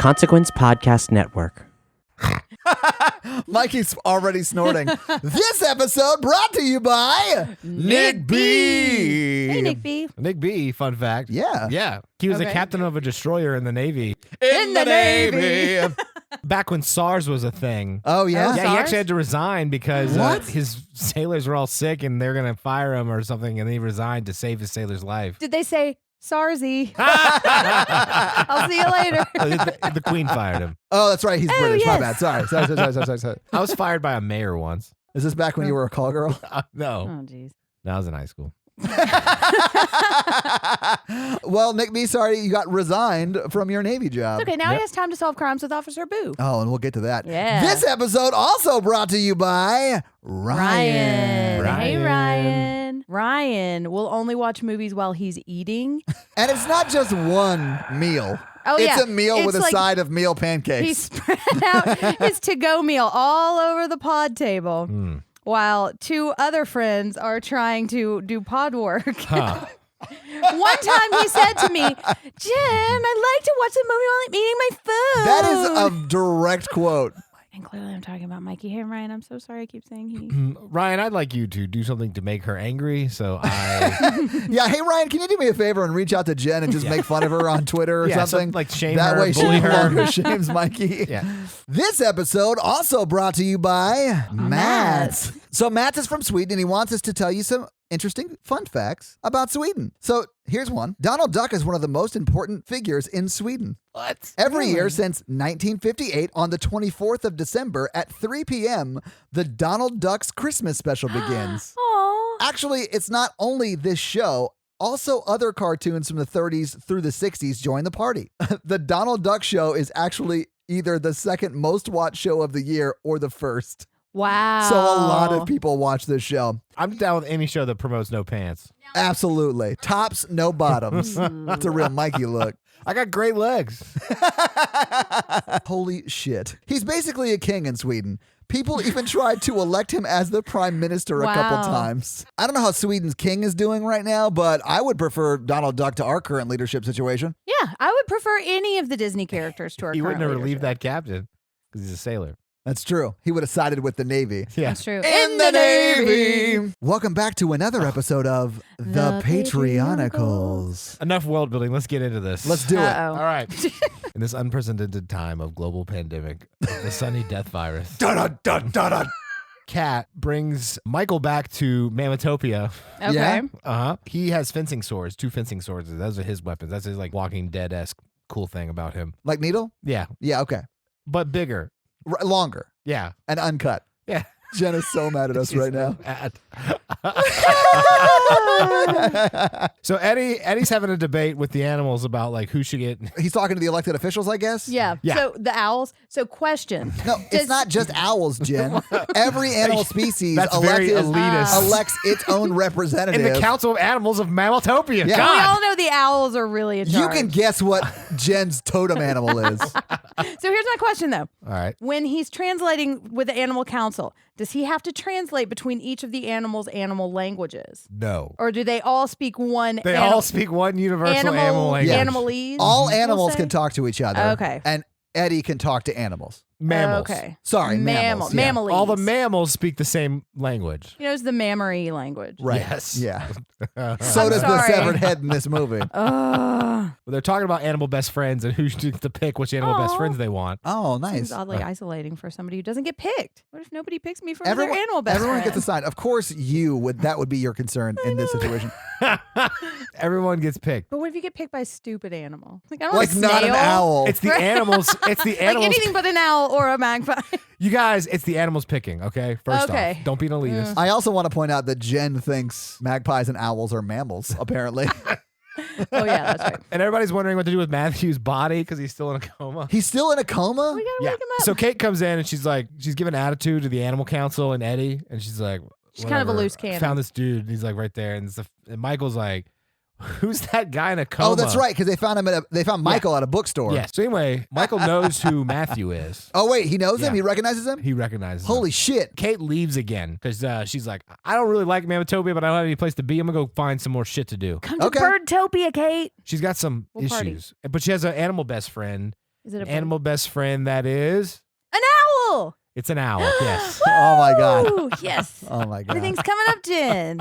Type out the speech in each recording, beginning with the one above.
Consequence Podcast Network. Mikey's already snorting. This episode brought to you by Nick B. Hey, Nick B. Nick B, fun fact. Yeah. Yeah. He was a captain of a destroyer in the Navy. In the Navy. Back when SARS was a thing. Oh, yeah? Yeah, he actually had to resign because What? His sailors were all sick and they're going to fire him or something, and then he resigned to save his sailor's life. Did they say, Sarzy? I'll see you later. The Queen fired him. Oh, that's right. He's British. My yes. bad. Sorry. I was fired by a mayor once. Is this back when you were a call girl? No. Oh, jeez. I was in high school. Well, Nick B, sorry you got resigned from your Navy job. Okay, now he has time to solve crimes with Officer Boo. Oh, and we'll get to that. Yeah. This episode also brought to you by Ryan. Hey, Ryan. Ryan will only watch movies while he's eating. And it's not just one meal. Oh, it's yeah. a meal It's with a like side of meal pancakes. He spread out his to-go meal all over the pod table while two other friends are trying to do pod work. Huh. One time he said to me, Jen, I like to watch the movie while I'm eating my food. That is a direct quote. And clearly I'm talking about Mikey. Hey, Ryan, I'm so sorry I keep saying he. Ryan, I'd like you to do something to make her angry, so I... Yeah, hey Ryan, can you do me a favor and reach out to Jen and just make fun of her on Twitter or something? Like shame that her, way she bully no her. longer shames Mikey. Yeah. This episode also brought to you by Matt. So Matt is from Sweden and he wants us to tell you some interesting fun facts about Sweden. So here's one. Donald Duck is one of the most important figures in Sweden. What? Every year since 1958, on the 24th of December at 3 p.m., the Donald Duck's Christmas special begins. Aw. Actually, it's not only this show. Also, other cartoons from the 30s through the 60s join the party. The Donald Duck show is actually either the second most watched show of the year or the first. Wow. So a lot of people watch this show. I'm down with any show that promotes no pants. Absolutely. Tops, no bottoms. That's a real Mikey look. I got great legs. Holy shit. He's basically a king in Sweden. People even tried to elect him as the prime minister a couple Wow. times. I don't know how Sweden's king is doing right now, but I would prefer Donald Duck to our current leadership situation. Yeah, I would prefer any of the Disney characters to our He current wouldn't have leadership. relieved that captain because he's a sailor. That's true. He would have sided with the Navy. Yeah. That's true. In the Navy. Welcome back to another episode of The The Patreonicals. Enough world building. Let's get into this. Let's do it. Uh-oh. All right. In this unprecedented time of global pandemic, the sunny death virus, Dun-dun-dun-dun-dun. Cat brings Michael back to Mammatopia. Okay. Yeah. He has fencing swords, 2 fencing swords. Those are his weapons. That's his like Walking Dead-esque cool thing about him. Like Needle? Yeah, Yeah, okay. but bigger. Longer Yeah. and uncut. Yeah. Jen is so mad at us right now. So Eddie's having a debate with the animals about like who should get. He's talking to the elected officials, I guess? Yeah. Yeah. So the owls. So question. No, it's not just owls, Jen. Every animal species That's very elitist. elects its own representative. In the Council of Animals of Mammatopia. Yeah. God. We all know the owls are really in You charge. can guess what Jen's totem animal is. So here's my question though. All right. When he's translating with the animal council, does he have to translate between each of the animals' animal languages? No. Or do they all speak one They all speak one universal animal language. Animalese? All we'll animals say? can talk to each other. Okay. And Eddie can talk to animals. Mammals. Okay. Sorry, mammals. Yeah. Mammalese. All the mammals speak the same language. He knows the mammary language. Right. Yes. Yeah. Well, So does the sorry. severed head in this movie. they're talking about animal best friends and who should to pick which animal best Aw. friends they want. Oh, Seems nice. oddly isolating for somebody who doesn't get picked. What if nobody picks me for Everyone, their animal best everyone friend? gets assigned. Of course, that would be your concern in this situation. Everyone gets picked. But what if you get picked by a stupid animal? Like, I don't Like want a not an snail. owl. It's the animals. It's the Like animals. anything but an owl or a magpie. You guys, it's the animals picking. Okay. First Okay. off, don't be an elitist. I also want to point out that Jen thinks magpies and owls are mammals, apparently. Oh, yeah, that's right. And everybody's wondering what to do with Matthew's body because he's still in a coma. He's still in a coma? We gotta Yeah. wake him up. So Kate comes in and she's like, she's giving attitude to the animal council and Eddie, and she's like, She's kind of a whatever. loose cannon. Found this dude. And he's like right there, and Michael's like, who's that guy in a coma? Oh, that's right, because they found Michael at a bookstore. Yes. So anyway, Michael knows who Matthew is. Oh, wait, he knows him? Yeah. He recognizes him? He recognizes Holy him. shit. Kate leaves again because she's like, I don't really like Mammatopia, but I don't have any place to be. I'm gonna go find some more shit to do. Come to Okay. Birdtopia, Kate. She's got some We'll party. issues, but she has an animal best friend Is it a animal best friend that is? An owl. It's an owl, yes. Oh my God. Woo! Yes. Oh my God. Everything's coming up, Jen.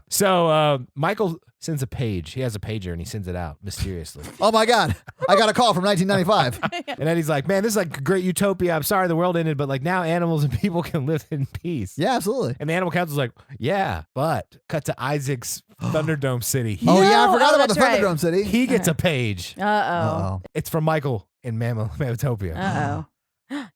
So Michael sends a page. He has a pager and he sends it out mysteriously. Oh my God. I got a call from 1995. And then he's like, man, this is like a great utopia. I'm sorry the world ended, but like now animals and people can live in peace. Yeah, absolutely. And the animal council's like, yeah, but cut to Isaac's Thunderdome City. Oh yeah, I forgot about the that's right. Thunderdome City. He gets a page. Uh-oh. Uh-oh. It's from Michael in Mammatopia. Uh-oh.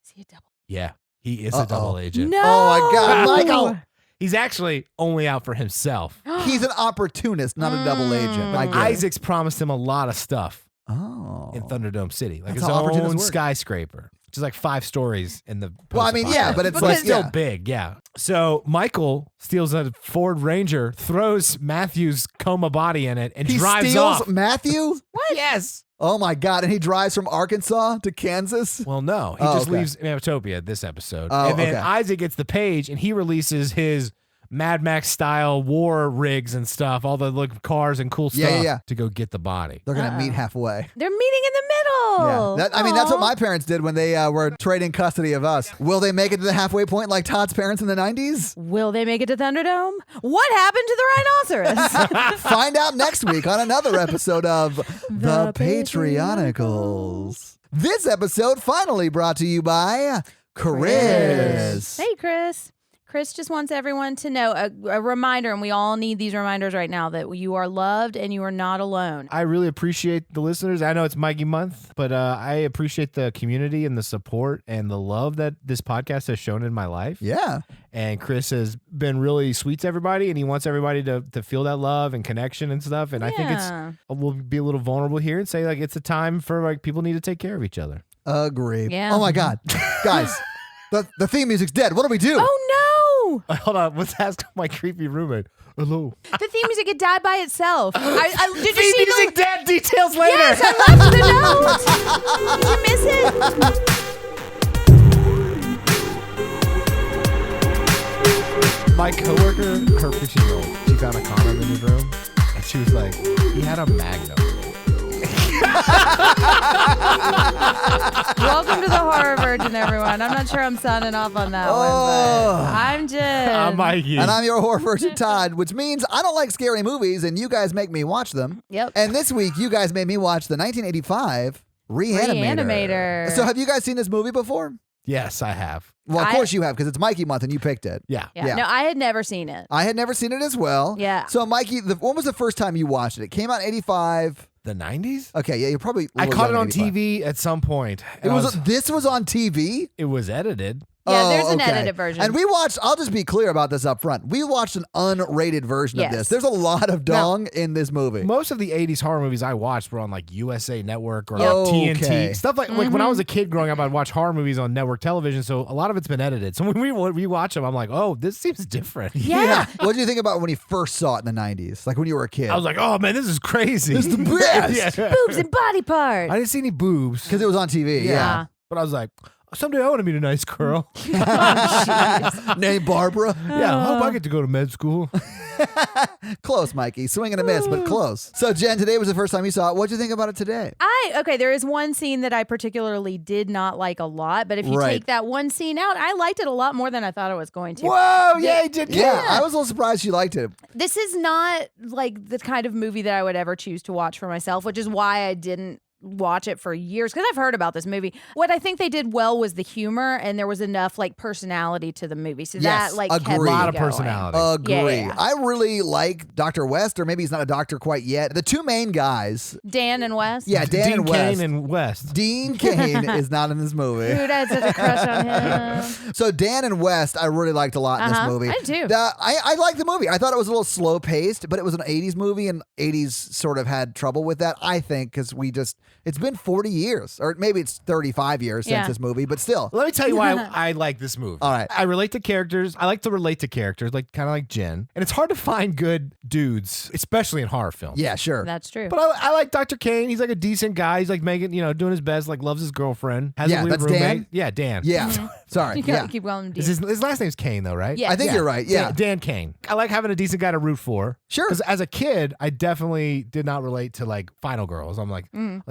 Is he a double? Yeah, he is a double agent. No. Oh my God, Michael. He's actually only out for himself. He's an opportunist, not a double agent. I get it. Isaac's promised him a lot of stuff Oh. in Thunderdome City, like That's his how opportunists own work. skyscraper, which is like 5 stories in the. Well, I mean, yeah, but it's like still yeah. big, yeah. So Michael steals a Ford Ranger, throws Matthew's coma body in it, and He drives steals off. Matthew? What? Yes. Oh my God. And he drives from Arkansas to Kansas? Well, no, he Oh, just okay. leaves Mammatopia this episode, Oh, and then okay. Isaac gets the page, and he releases his Mad Max style war rigs and stuff, all the like cars and cool Yeah, stuff yeah, yeah. to go get the body. They're going to Uh-oh. meet halfway. They're meeting in the middle. Yeah. I mean, that's what Aw. my parents did when they were trading custody of us. Will they make it to the halfway point like Todd's parents in the 90s? Will they make it to Thunderdome? What happened to the rhinoceros? Find out next week on another episode of The The Patreonicals. This episode finally brought to you by Chris. Hey, Chris. Chris just wants everyone to know a reminder, and we all need these reminders right now, that you are loved and you are not alone. I really appreciate the listeners. I know it's Mikey Month, but I appreciate the community and the support and the love that this podcast has shown in my life. Yeah. And Chris has been really sweet to everybody, and he wants everybody to feel that love and connection and stuff. And I think we'll be a little vulnerable here and say like it's a time for like people need to take care of each other. Agreed. Yeah. Oh my God. Guys, the theme music's dead. What do we do? Oh, no. Hold on, let's ask my creepy roommate. Hello. The theme music, it died by itself. Did you Theme see music dead. Details later. Yes, I left the note. Did you miss it? My coworker, her 15-year-old, she found a condom in his room, and she was like, he had a magnum. Welcome to the Horror Virgin, everyone. I'm not sure I'm signing off on that one, Oh. but I'm Jen. I'm Mikey. And I'm your horror virgin Todd, which means I don't like scary movies, and you guys make me watch them. Yep. And this week, you guys made me watch the 1985 Reanimator. Reanimator. So have you guys seen this movie before? Yes, I have. Well, of I- course you have, because it's Mikey month and you picked it. Yeah. Yeah. Yeah. No, I had never seen it. I had never seen it as well. Yeah. So, Mikey, when was the first time you watched it? It came out in 85. The 90s? Okay, yeah, you're probably. a I little caught it young on in 85. TV at some point. It was. This was on TV. It was edited. Yeah, there's an okay. edited version. And we watched, I'll just be clear about this up front. We watched an unrated version of Yes. this. There's a lot of dong in this movie. Most of the 80s horror movies I watched were on like USA Network or Yep. TNT. Okay. Stuff like when I was a kid growing up, I'd watch horror movies on network television. So a lot of it's been edited. So when we rewatch them, I'm like, oh, this seems different. Yeah. What did you think about when you first saw it in the 90s? Like when you were a kid? I was like, oh man, this is crazy. This is the best. Yeah. Boobs and body parts. I didn't see any boobs. Because it was on TV. Yeah. But I was like, someday I want to meet a nice girl. Named Barbara. Yeah, I hope I get to go to med school. Close, Mikey. Swing and a miss, but close. So, Jen, today was the first time you saw it. What'd you think about it today? Okay, there is one scene that I particularly did not like a lot, but if you Right. take that one scene out, I liked it a lot more than I thought I was going to. Whoa, yeah, he did. Yeah, I was a little surprised you liked it. This is not like the kind of movie that I would ever choose to watch for myself, which is why I didn't watch it for years, because I've heard about this movie. What I think they did well was the humor, and there was enough like personality to the movie, so Yes, that like agreed. kept A me lot of going. personality. Agree. Yeah. I really like Dr. West, or maybe he's not a doctor quite yet. The two main guys. Dan and Wes. Yeah, Dan Dean and West. Cain and West. Dean Cain is not in this movie. Dude, I had such a crush on him. So Dan and West, I really liked a lot in this movie. I do. I liked the movie. I thought it was a little slow paced, but it was an 80s movie, and 80s sort of had trouble with that, I think, because it's been 40 years, or maybe it's 35 years since Yeah. this movie, but still. Let me tell you why I like this movie. All right. I relate to characters. I like to relate to characters, like kind of like Jen. And it's hard to find good dudes, especially in horror films. Yeah, sure. That's true. But I like Dr. Kane. He's like a decent guy. He's like making, doing his best, like loves his girlfriend. Has Yeah, a weird that's roommate. Dan? Yeah, Dan. Yeah. Sorry. You gotta Yeah. keep calling him Is Dan. his last name's Kane, though, right? Yeah. I think you're right. Yeah. Dan Kane. I like having a decent guy to root for. Sure. Because as a kid, I definitely did not relate to like Final Girls. I'm like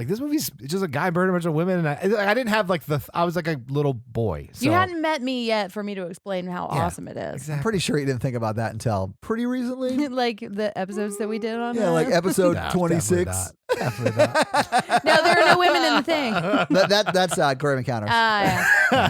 like this movie's just a guy murdering a bunch of women, and I didn't have like I was like a little boy. So. You hadn't met me yet for me to explain how awesome it is. I'm pretty sure you didn't think about that until pretty recently. Like the episodes that we did on like episode 26. Definitely not. No, there are no women in the thing. That's Graham Encounters. Yeah.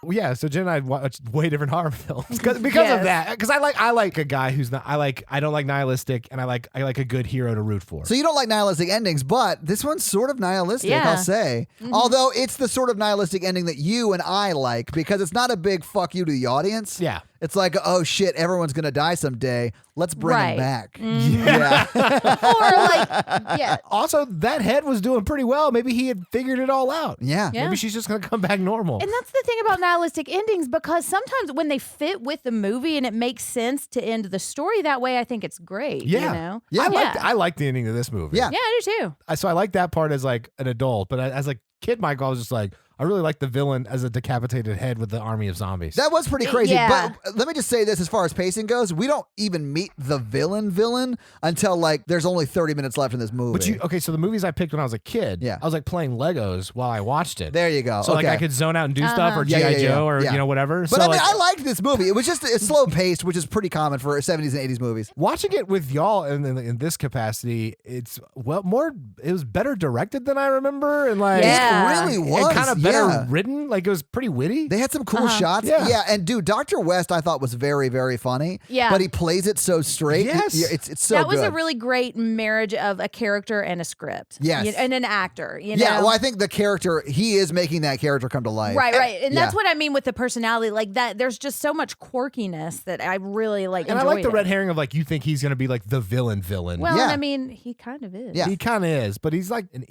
Well, yeah, so Jen and I watched way different horror films because of that. Because I like a guy who's not. I don't like nihilistic, and I like a good hero to root for. So you don't like nihilistic endings, but this one's sort of nihilistic, Yeah. I'll say. Although it's the sort of nihilistic ending that you and I like because it's not a big fuck you to the audience. Yeah. It's like, oh shit, everyone's gonna die someday. Let's bring him Right. back. Yeah. Or like, yeah. Also, that head was doing pretty well. Maybe he had figured it all out. Yeah. Yeah. Maybe she's just gonna come back normal. And that's the thing about nihilistic endings, because sometimes when they fit with the movie and it makes sense to end the story that way, I think it's great. Yeah. You know? Yeah. I like the ending of this movie. Yeah. Yeah, I do too. So I like that part as like an adult, but as a kid, Michael, I was just like, I really like the villain as a decapitated head with the army of zombies. That was pretty crazy. Yeah. But let me just say this as far as pacing goes, we don't even meet the villain until like there's only 30 minutes left in this movie. But so the movies I picked when I was a kid, Yeah. I was like playing Legos while I watched it. There you go. So like I could zone out and do stuff, or Yeah, G.I. yeah, yeah, Joe, or yeah. whatever. But so I mean, like, I liked this movie. It was just it's slow paced, which is pretty common for 70s and 80s movies. watching it with y'all in this capacity, it was better directed than I remember, and like Yeah. It really was. and kind of better yeah. written. Like it was pretty witty. They had some cool shots. Yeah. And dude, Dr. West I thought was very, very funny. Yeah. But he plays it so straight. Yes. It's so That was good. a really great marriage of a character and a script. Yes. And an actor. You Yeah, know? well, I think the character, he is making that character come to life. Right. And that's Yeah. what I mean with the personality. Like that, there's just so much quirkiness that I really like. and I like the enjoyed red it. herring of like you think he's gonna be like the villain. Well, Yeah. and I mean, he kind of is. Yeah. He kind of is, but he's like an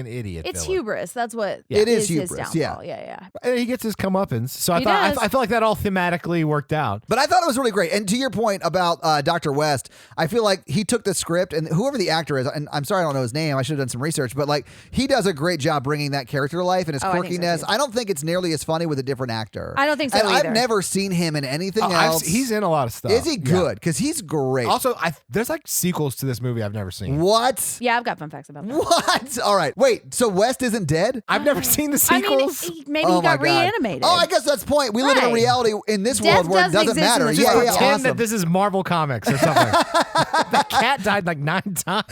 idiot. It's villain. hubris. That's what It is his hubris, downfall. Yeah. And he gets his comeuppance. So He does. I felt like that all thematically worked out. But I thought it was really great. And to your point about Dr. West, I feel like he took the script and whoever the actor is, and I'm sorry I don't know his name, I should have done some research, but like he does a great job bringing that character to life and his Oh, I think so, quirkiness. too. I don't think it's nearly as funny with a different actor. I don't think so And either. I've never seen him in anything Oh, else. he's in a lot of stuff. Is he Yeah. good? Because he's great. Also, there's like sequels to this movie I've never seen. What? Yeah, I've got fun facts about that. What? All right. Wait, so West isn't dead? I've never seen the I mean, sequels. maybe Oh he got my God. reanimated. Oh, I guess that's the point. We live in a Right. reality in this Death world where it doesn't doesn't exist in matter. this Yeah, world. yeah, Pretend awesome. that this is Marvel Comics or something. That cat died like 9 times.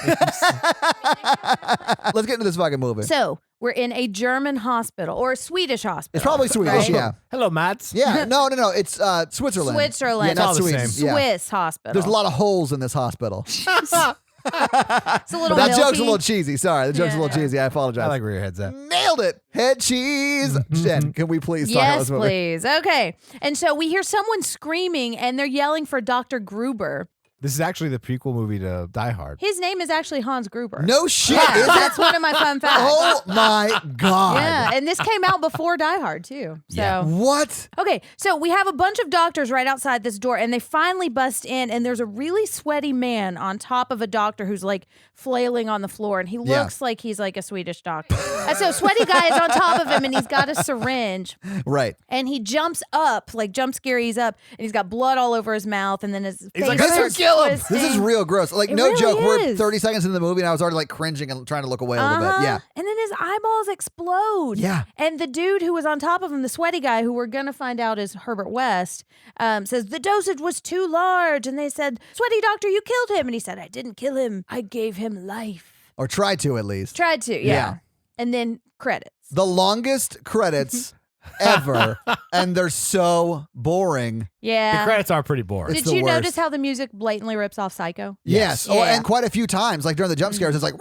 Let's get into this fucking movie. So we're in a German hospital or a Swedish hospital. It's probably Swedish, right? yeah. Hello, Mats. Yeah, no. It's Switzerland. Switzerland. Yeah, It's not all the Sweden. same. Yeah. Swiss hospital. There's a lot of holes in this hospital. It's a little That milky. joke's a little cheesy. Sorry, the joke's a little Yeah. cheesy. I apologize. I like where your head's at. Nailed it. Head cheese. Jen, can we please talk about Yes, this movie? please. Okay. And so we hear someone screaming and they're yelling for Dr. Gruber. This is actually the prequel movie to Die Hard. His name is actually Hans Gruber. No shit. Yeah, Is it? that's one of my fun facts. Oh my God. Yeah, and this came out before Die Hard too. So Yeah. What? okay, so we have a bunch of doctors right outside this door, and they finally bust in, and there's a really sweaty man on top of a doctor who's like flailing on the floor, and he Yeah. looks like he's like a Swedish doctor. And so sweaty guy is on top of him, and he's got a syringe, Right. and he jumps up, like jump scaries up, and he's got blood all over his mouth, and then his face like, starts "Let's kill him." twisting. This is real gross. Like, It no really joke. We're is. 30 seconds into the movie, and I was already like cringing and trying to look away a little bit. Yeah. And then his eyeballs explode. Yeah. And the dude who was on top of him, the sweaty guy, who we're going to find out is Herbert West, says the dosage was too large. And they said, "Sweaty doctor, you killed him." And he said, "I didn't kill him. I gave him life." Or tried to, at least. Tried to, yeah. And then credits. The longest credits ever, and they're so boring. Yeah. The credits are pretty boring. It's Did the you worst. notice how the music blatantly rips off Psycho? Yes. Oh, Yeah. and quite a few times, like during the jump scares, it's like,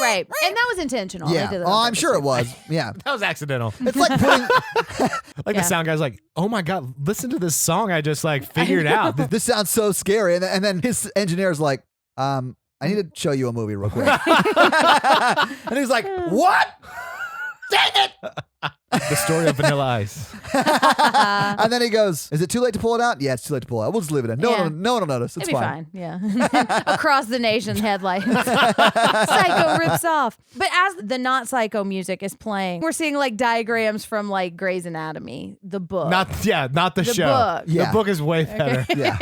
Right. And that was intentional. They yeah. did that Oh, on I'm purpose, sure it too. was. Yeah. That was accidental. It's like putting. Like Yeah. the sound guy's like, "Oh my God, listen to this song I just like figured out." This sounds so scary. And then his engineer's like, I need to show you a movie real quick. And he's like, what? Dang it! The story of Vanilla Ice. And then he goes, is it too late to pull it out? Yeah, it's too late to pull it out. We'll just leave it in. No one will notice. It's It'd be fine. Yeah. Across the nation, headlights. Psycho rips off. But as the not Psycho music is playing, we're seeing like diagrams from like Grey's Anatomy, the book. Not the show. Book. Yeah. The book is way better. Yeah.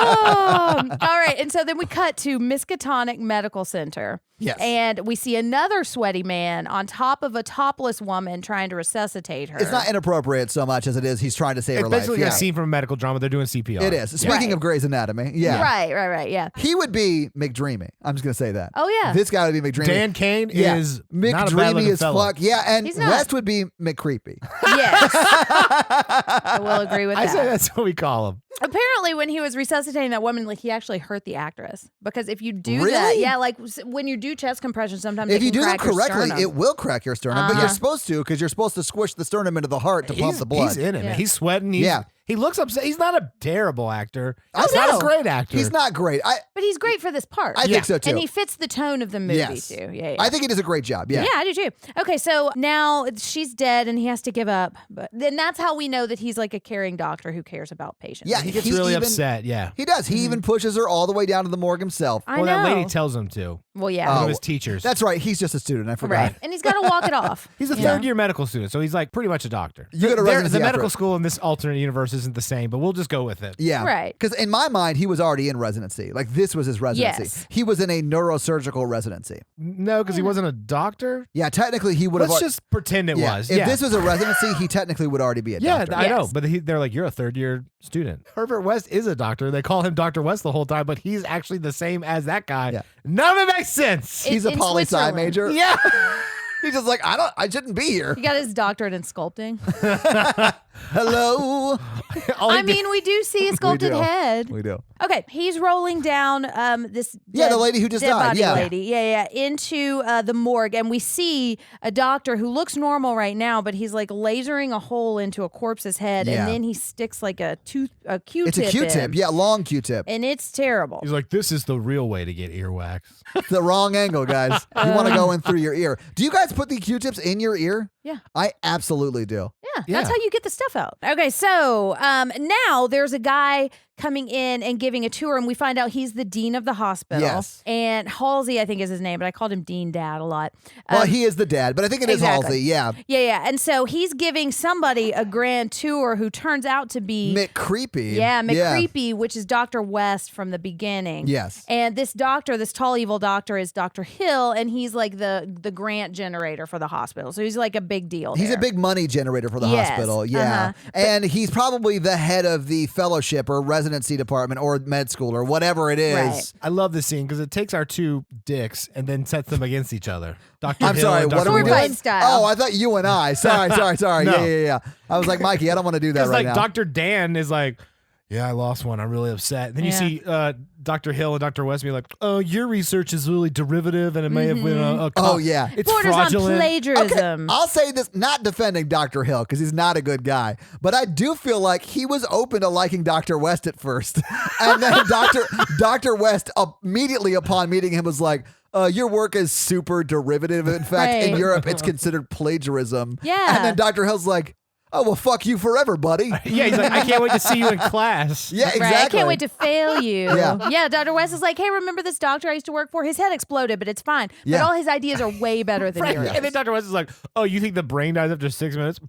All right. And so then we cut to Miskatonic Medical Center. Yes. And we see another sweaty man on top of a topless woman trying to resuscitate her. It's not inappropriate so much as it is he's trying to save It's her life. basically a scene from a medical drama. They're doing CPR. It is. Speaking of Grey's Anatomy, yeah. Right. Yeah. He would be McDreamy. I'm just going to say that. Oh, yeah. This guy would be McDreamy. Dan Kane Yeah. is not a bad McDreamy looking as fella. fuck. Yeah, and He's not. West would be McCreepy. Yes. I will agree with I that. say that's what we call him. Apparently, when he was resuscitating that woman, like he actually hurt the actress because if you do Really? that, yeah, like when you do chest compressions, sometimes If it you can do them crack your correctly, sternum. it will crack your sternum, but you're supposed to because you're supposed to squish the sternum into the heart to pump the blood. He's in it. Yeah. Man. He's sweating. He looks upset. He's not a terrible actor. He's not no. a great actor. He's not great. But he's great for this part. I think so too. And he fits the tone of the movie Yes. too. Yeah. I think he does a great job. Yeah. Yeah, I do too. Okay, so now she's dead and he has to give up. But then that's how we know that he's like a caring doctor who cares about patients. Yeah, He gets really upset. Yeah. He does. He even pushes her all the way down to the morgue himself. I Well, know. that lady tells him to. Well, yeah. One Oh, of his teachers. That's right. He's just a student. I forgot. Right. And he's got to walk it off. He's a you know? third-year medical student, so he's like pretty much a doctor. You go to residency The after medical it. school in this alternate universe isn't the same, but we'll just go with it. Yeah. Right. Because in my mind, he was already in residency. Like this was his residency. Yes. He was in a neurosurgical residency. No, because he wasn't a doctor. Yeah, technically he would have. Let's just pretend it was. If Yeah. this was a residency, he technically would already be a Yeah, doctor. I know, Yes. but they're like, you're a third-year student. Herbert West is a doctor. They call him Dr. West the whole time, but he's actually the same as that guy. Yeah. None of it makes sense. He's a in poli-sci Switzerland. major. Yeah. He's just like, I shouldn't be here. He got his doctorate in sculpting. Hello. I mean, we do see a sculpted do. head. We do. Okay, he's rolling down this Yeah, dead, the lady who just dead died, body yeah. lady, into the morgue, and we see a doctor who looks normal right now, but he's like lasering a hole into a corpse's head, Yeah. and then he sticks like a Q-tip. It's a Q-tip. in, Yeah, long Q-tip. and it's terrible. He's like, this is the real way to get earwax. It's the wrong angle, guys. You want to go in through your ear. Do you guys put the Q-tips in your ear? Yeah. I absolutely do. Yeah, Yeah. that's how you get the stuff out. Okay, so now there's a guy coming in and giving a tour, and we find out he's the dean of the hospital. Yes. And Halsey, I think, is his name, but I called him Dean Dad a lot. Well, he is the dad, but I think it is exactly. Halsey. Yeah. Yeah. And so he's giving somebody a grand tour who turns out to be McCreepy. Yeah, McCreepy, which is Dr. West from the beginning. Yes. And this doctor, this tall evil doctor, is Dr. Hill, and he's like the grant generator for the hospital. So he's like a big deal. He's there. a big money generator for the Yes. hospital. Yeah. Uh-huh. And he's probably the head of the fellowship or residency department or med school or whatever it is. Right. I love this scene because it takes our two dicks and then sets them against each other. Dr. I'm Hill sorry, and what Dr. are we Sword doing? fight style. Oh, I thought you and I. Sorry. No. Yeah. I was like, Mikey, I don't want to do that Because right like now. Dr. Dan is like, yeah, I lost one. I'm really upset. Then you Yeah. see Dr. Hill and Dr. West be like, oh, your research is really derivative and it may have been a Oh, yeah. It's Borders fraudulent. on plagiarism. I'll say this, not defending Dr. Hill because he's not a good guy, but I do feel like he was open to liking Dr. West at first. And then Dr. West immediately upon meeting him was like, your work is super derivative. In fact, in Right. Europe, it's considered plagiarism. Yeah. And then Dr. Hill's like, oh, well, fuck you forever, buddy. Yeah, he's like, I can't wait to see you in class. Yeah, exactly. Right, I can't wait to fail you. Yeah. Dr. West is like, hey, remember this doctor I used to work for? His head exploded, but it's fine. But Yeah. all his ideas are way better than Right. yours. And then Dr. West is like, oh, you think the brain dies after 6 minutes?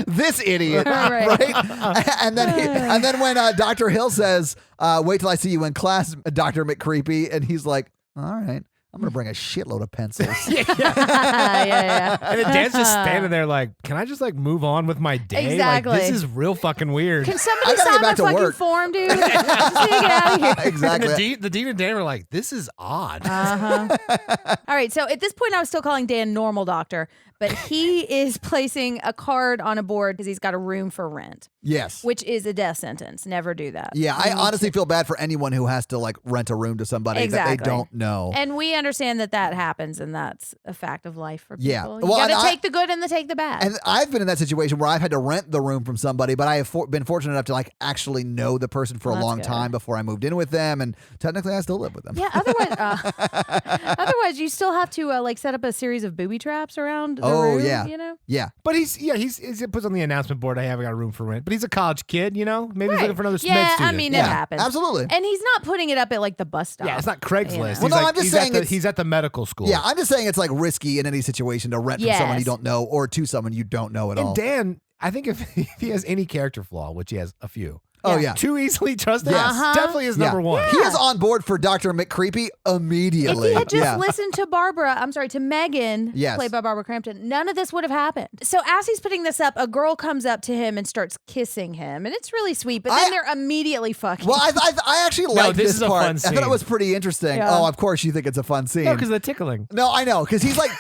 This idiot, Right. right? And then when Dr. Hill says, "Wait till I see you in class, Dr. McCreepy," and he's like, "All right, I'm gonna bring a shitload of pencils." yeah. And then Dan's just standing there like, can I just like move on with my day? Exactly. Like, this is real fucking weird. Can I somebody gotta get sign my back to fucking work. form, dude? I just need to get out of here. And Exactly. the dean and Dan were like, this is odd. Uh-huh. All right, so at this point, I was still calling Dan normal doctor, but he is placing a card on a board because he's got a room for rent. Yes. Which is a death sentence. Never do that. Yeah, I honestly feel bad for anyone who has to like rent a room to somebody that they don't know. And we understand that happens, and that's a fact of life for people. Yeah. You gotta take the good and take the bad. And I've been in that situation where I've had to rent the room from somebody, but I have been fortunate enough to like actually know the person for a long time before I moved in with them, and technically I still live with them. Yeah. Otherwise, you still have to like set up a series of booby traps around the room. Yeah. You know. Yeah. But he puts on the announcement board, I haven't got a room for rent. But he's a college kid, you know? Maybe he's looking for another med student. I mean, it happens. Absolutely. And he's not putting it up at like the bus stop. Yeah, it's not Craigslist. You Well, know? no, I'm just saying he's at the medical school. Yeah, I'm just saying it's like risky in any situation to rent from someone you don't know or to someone you don't know at all. And Dan, I think if he has any character flaw, which he has a few. Oh, yeah. Too easily trusted? Yes. Definitely is number one. He is on board for Dr. McCreepy immediately. If he had just listened to Megan, played by Barbara Crampton, none of this would have happened. So as he's putting this up, a girl comes up to him and starts kissing him, and it's really sweet, but then they're immediately fucking. Well, I actually like this is a part. fun scene. I thought it was pretty interesting. Yeah. Oh, of course you think it's a fun scene. No, because of the tickling. No, I know, because he's like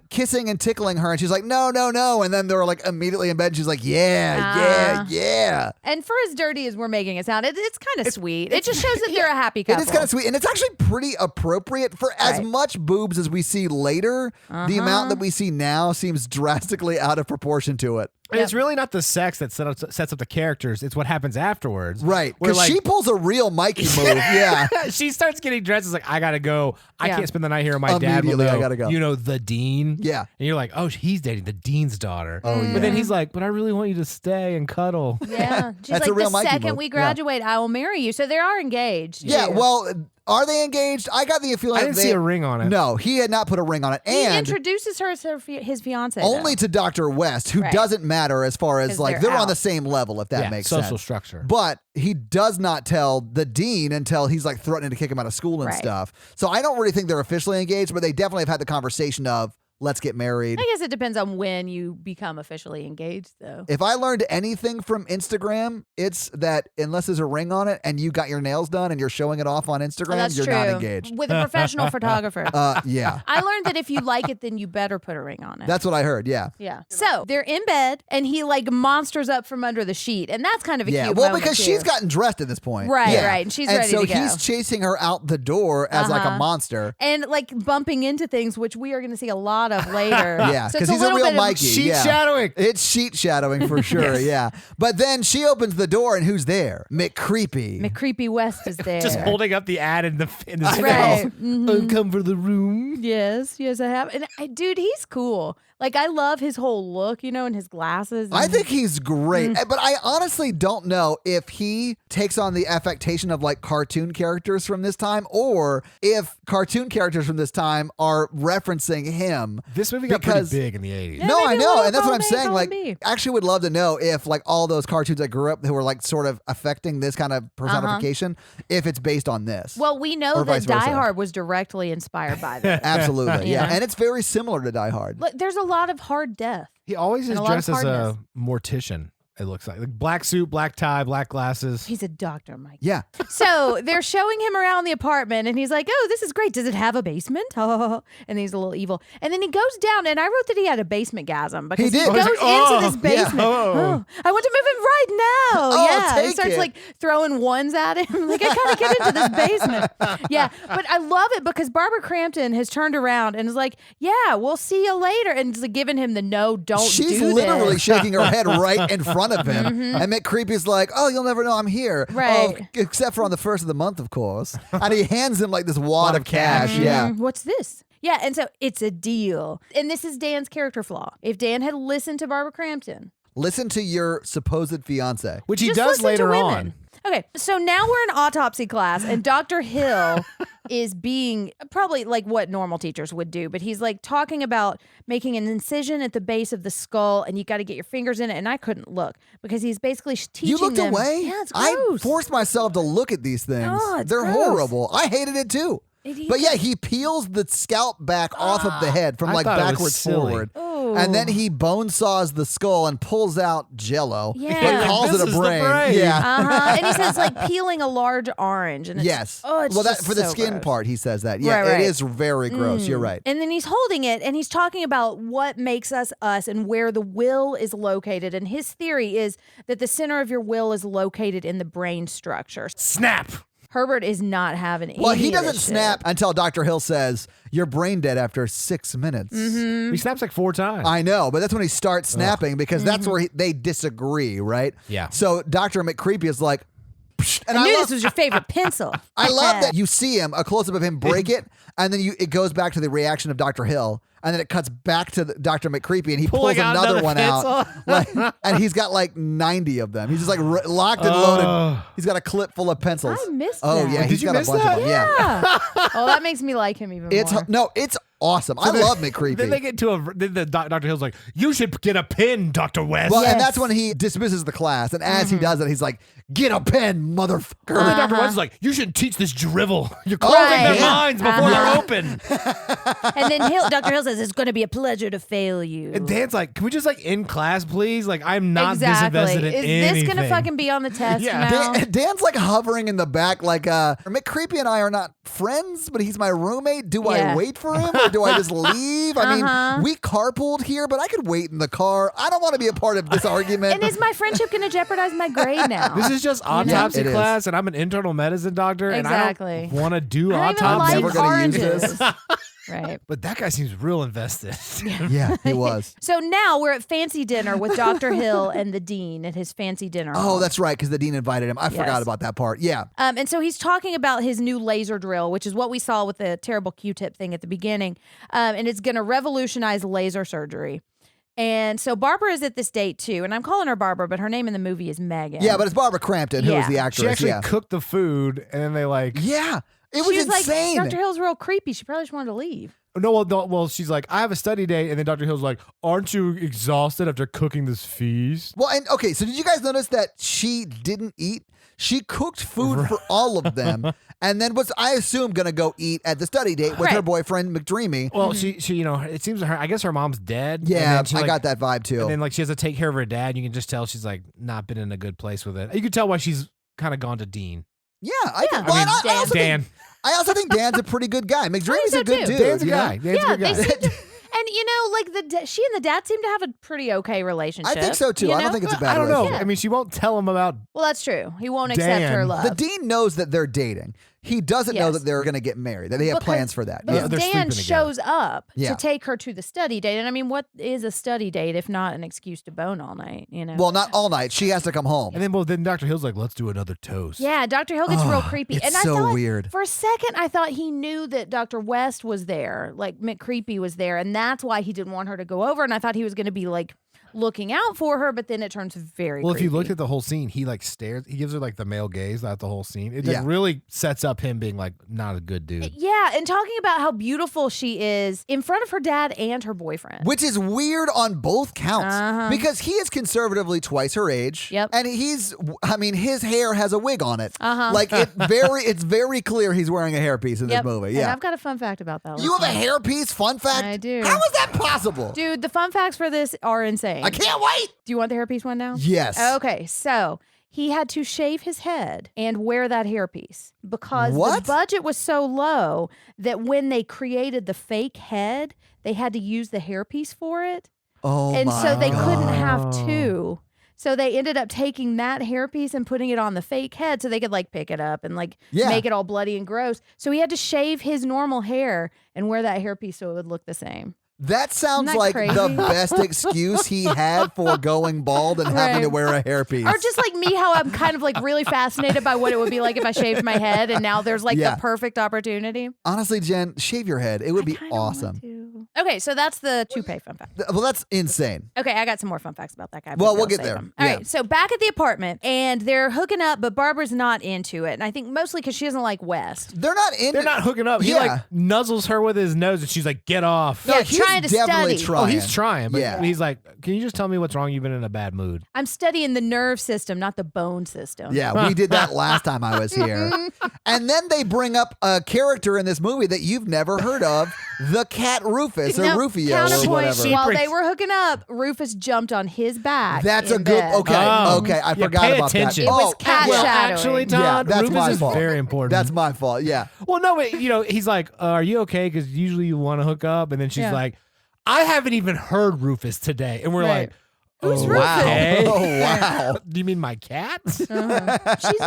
kissing and tickling her, and she's like, no, no, no. And then they're like immediately in bed, and she's like, yeah. And for as dirty as we're making it sound, it's kind of sweet. It just shows that they're a happy couple. It is kind of sweet, and it's actually pretty appropriate for as much boobs as we see later. The amount that we see now seems drastically out of proportion to it. And it's really not the sex that sets up the characters. It's what happens afterwards. Right. Because she pulls a real Mikey move. Yeah. She starts getting dressed. It's like, I got to go. I can't spend the night here. And my dad will know, I gotta go. you know, the dean. Yeah. And you're like, oh, he's dating the dean's daughter. Oh, yeah. But then he's like, but I really want you to stay and cuddle. Yeah. She's That's like, a real the Mikey second move. we graduate, I will marry you. So they are engaged. Yeah. too. Well, are they engaged? I got the feeling I didn't see a ring on it. No, he had not put a ring on it. He And introduces her as his fiance. only to Dr. West, who doesn't matter as far as like they're on the same level, if that makes sense. Social structure. But he does not tell the dean until he's like threatening to kick him out of school and stuff. So I don't really think they're officially engaged, but they definitely have had the conversation of let's get married. I guess it depends on when you become officially engaged, though. If I learned anything from Instagram, it's that unless there's a ring on it and you got your nails done and you're showing it off on Instagram, That's you're true. not engaged. With a professional photographer. Yeah. I learned that if you like it, then you better put a ring on it. That's what I heard. Yeah. Yeah. So they're in bed, and he like monsters up from under the sheet, and that's kind of a cute Well, moment, because too. she's gotten dressed at this point. Right, Yeah. right, and she's ready so to go. he's chasing her out the door as like a monster. And like bumping into things, which we are going to see a lot of later. Yeah, so because it's he's a little real bit of Mikey. Sheet shadowing. It's sheet shadowing for sure. Yeah. But then she opens the door, and who's there? McCreepy. McCreepy West is there. Just holding up the ad in the Right. I'll come for the room. Yes, I have. And dude, he's cool. Like, I love his whole look, you know, and his glasses. I think he's great, but I honestly don't know if he takes on the affectation of like cartoon characters from this time, or if cartoon characters from this time are referencing him. This movie got pretty big in the 80s. Yeah, No, I maybe a know, little and that's what I'm Column A, saying. Column Like, B. actually would love to know if like all those cartoons I grew up who were like sort of affecting this kind of personification, if it's based on this. Well, we know Or that vice versa. Die Hard was directly inspired by this. Absolutely, Yeah. yeah. And it's very similar to Die Hard. Look, there's a lot of hard death. He always is And a lot of dressed as a hardness. mortician, it looks like black suit, black tie, black glasses. He's a doctor, Mike. Yeah. So they're showing him around the apartment, and he's like, "Oh, this is great. Does it have a basement?" And he's a little evil. And then he goes down, and I wrote that he had a basement-gasm because He did. goes He's like, into this basement. yeah. Oh, I want to move in right now. Oh, yeah, he take starts it. like throwing ones at him. Like, I gotta get into this basement. Yeah, but I love it because Barbara Crampton has turned around and is like, "Yeah, we'll see you later," and is like giving him the no, don't She's do literally this. shaking her head right in front of him. And McCreepy's like, oh, you'll never know I'm here. Right. Oh, except for on the first of the month, of course. And he hands him like this wad of cash. Yeah. What's this? Yeah, and so it's a deal. And this is Dan's character flaw. If Dan had listened to Barbara Crampton, Listen to your supposed fiance. Which he just does listen to later women. on. Okay, so now we're in autopsy class, and Dr. Hill is being probably like what normal teachers would do, but he's like talking about making an incision at the base of the skull, and you got to get your fingers in it. And I couldn't look because he's basically teaching You looked them. away? Yeah, it's I gross. forced myself to look at these things. Oh, it's They're gross. horrible. I hated it too. But yeah, he peels the scalp back off of the head from I like thought it was backwards silly. forward. Oh, And then he bone saws the skull and pulls out Jello, Yeah. but calls This it a is the brain. brain. Yeah. And he says like peeling a large orange. And it's, Yes. Oh, it's well, that just for the so skin gross. part, he says that. Yeah, Right. it is very gross. You're right. And then he's holding it and he's talking about what makes us us and where the will is located. And his theory is that the center of your will is located in the brain structure. Snap. Herbert is not having any Well, he of doesn't this snap shit. until Dr. Hill says, "You're brain dead after 6 minutes." Mm-hmm. He snaps like 4 times. I know, but that's when he starts snapping because that's where they disagree, right? Yeah. So Dr. McCreepy is like, "Psh," and I knew love, this was your favorite pencil. I love that you see him, a close up of him break it, and then it goes back to the reaction of Dr. Hill, and then it cuts back to Dr. McCreepy, and he pulls Pulling out another another one out, like, and he's got like 90 of them. He's just like locked and loaded. He's got a clip full of pencils. I missed Oh that. yeah, Did he's you got a miss bunch that? of them. Yeah, Oh, that makes me like him even it's more. it's awesome. I love McCreepy. Then they get to then Dr. Hill's like, you should get a pin, Dr. West. Well, and Yes. that's when he dismisses the class. And as he does it, he's like, "Get a pen, motherfucker." And then Dr. West is like, you should teach this drivel. You're closing their Right. minds before they're open. And then Dr. Hill says, it's going to be a pleasure to fail you. And Dan's like, can we just like in class, please? Like, I'm not Exactly. disinvested in Is anything. this going to fucking be on the test Yeah. now? Dan's like hovering in the back, like, McCreepy and I are not friends, but he's my roommate. Do I Yeah. wait for him or do I just leave? I Uh-huh. mean, we carpooled here, but I could wait in the car. I don't want to be a part of this argument. And is my friendship going to jeopardize my grade now? This is just autopsy It is. class, and I'm an internal medicine doctor, Exactly. and I don't want to do I don't even autopsy. never like gonna use oranges. this. Right. But that guy seems real invested. Yeah, he was. So now we're at fancy dinner with Dr. Hill and the dean at his fancy dinner. Oh, hall. that's right, because the dean invited him. I forgot Yes. about that part. Yeah. And so he's talking about his new laser drill, which is what we saw with the terrible Q-tip thing at the beginning. And it's going to revolutionize laser surgery. And so Barbara is at this date too. And I'm calling her Barbara, but her name in the movie is Megan. Yeah, but it's Barbara Crampton, who was Yeah. the actress. She actually yeah. cooked the food, and then they like, Yeah. It She was insane. like, Dr. Hill's real creepy. She probably just wanted to leave. well, she's like, I have a study date, and then Dr. Hill's like, aren't you exhausted after cooking this feast? Well, and okay, so did you guys notice that she didn't eat? She cooked food for all of them, and then was, I assume, going to go eat at the study date with her Right. boyfriend McDreamy. Well, she, you know, it seems her. I guess her mom's dead. and Yeah, then she, I like, got that vibe too. And then like she has to take care of her dad. You can just tell she's like not been in a good place with it. You can tell why she's kind of gone to Dean. yeah, I think. I Well, mean, and I also Dan. I also think Dan's a pretty good guy. McDreamy's so a good too. dude. Dan's a you know? guy. Dan's a Yeah, good guy. they seem to, and you know, like she and the dad seem to have a pretty okay relationship. I think so too. you I don't know? think it's a bad I don't know. relationship. I mean, she won't tell him about. Well, that's true. He won't accept her Dan. love. The dean knows that they're dating. He doesn't know Yes. that they're going to get married. That they have Because- plans for that. Because Yeah. they're Dan sleeping together. shows up Yeah. to take her to the study date. And I mean, what is a study date if not an excuse to bone all night, you know? Well, not all night. She has to come home. And then Dr. Hill's like, let's do another toast. yeah, Dr. Hill gets real creepy. it's And I so thought, weird. For a second, I thought he knew that Dr. West was there, like McCreepy was there. And that's why he didn't want her to go over. And I thought he was going to be like looking out for her. But then it turns very Well, if you creepy. looked at the whole scene, he like stares. He gives her like the male gaze throughout the whole scene. It like, Yeah. really sets up him being like not a good dude. Yeah, and talking about how beautiful she is in front of her dad and her boyfriend. Which is weird on both counts Uh-huh. because he is conservatively twice her age. Yep. And his hair has a wig on it. Uh-huh. Like it's very clear he's wearing a hairpiece in Yep. this movie. And Yeah. I've got a fun fact about that. You have a Listen. hairpiece? Fun fact? I do. How is that possible? Dude, the fun facts for this are insane. I can't wait. Do you want the hairpiece one now? Yes. Okay, so he had to shave his head and wear that hairpiece because What? the budget was so low that when they created the fake head, they had to use the hairpiece for it. Oh And my so they couldn't God. have two. So they ended up taking that hairpiece and putting it on the fake head so they could like pick it up and like Yeah. make it all bloody and gross. So he had to shave his normal hair and wear that hairpiece so it would look the same. That sounds Isn't that like crazy? the best excuse he had for going bald and having Right. to wear a hairpiece. Or just like me, how I'm kind of like really fascinated by what it would be like if I shaved my head and now there's like Yeah. the perfect opportunity. Honestly, Jen, shave your head. It would be I kinda want awesome. to. Okay, so that's the toupee fun fact. Well, that's insane. Okay, I got some more fun facts about that guy. but Well, I'll we'll get save there. them. All Yeah. right, so back at the apartment, and they're hooking up, but Barbara's not into it. And I think mostly because she doesn't like West. They're not in. They're not hooking up. He Yeah. like nuzzles her with his nose, and she's like, "Get off." No, Yeah, he's trying to definitely study. trying. Oh, he's trying, but Yeah. he's like, "Can you just tell me what's wrong? You've been in a bad mood." I'm studying the nerve system, not the bone system. Yeah, we did that last time I was here. And then they bring up a character in this movie that you've never heard of, the cat Rufus. or No, Rufio or counterpoint, whatever. while they were hooking up, Rufus jumped on his back. That's a in good. bed. Okay, I forgot pay about attention. that. It was cat well, shadowing. actually, Todd, that's Rufus my is fault. very important. That's my fault. Yeah. Well, no, wait, he's like, are you okay? Because usually you want to hook up, and then she's like, I haven't even heard Rufus today, and we're like, Who's oh, Rufus? okay. Oh wow. Do you mean my cat?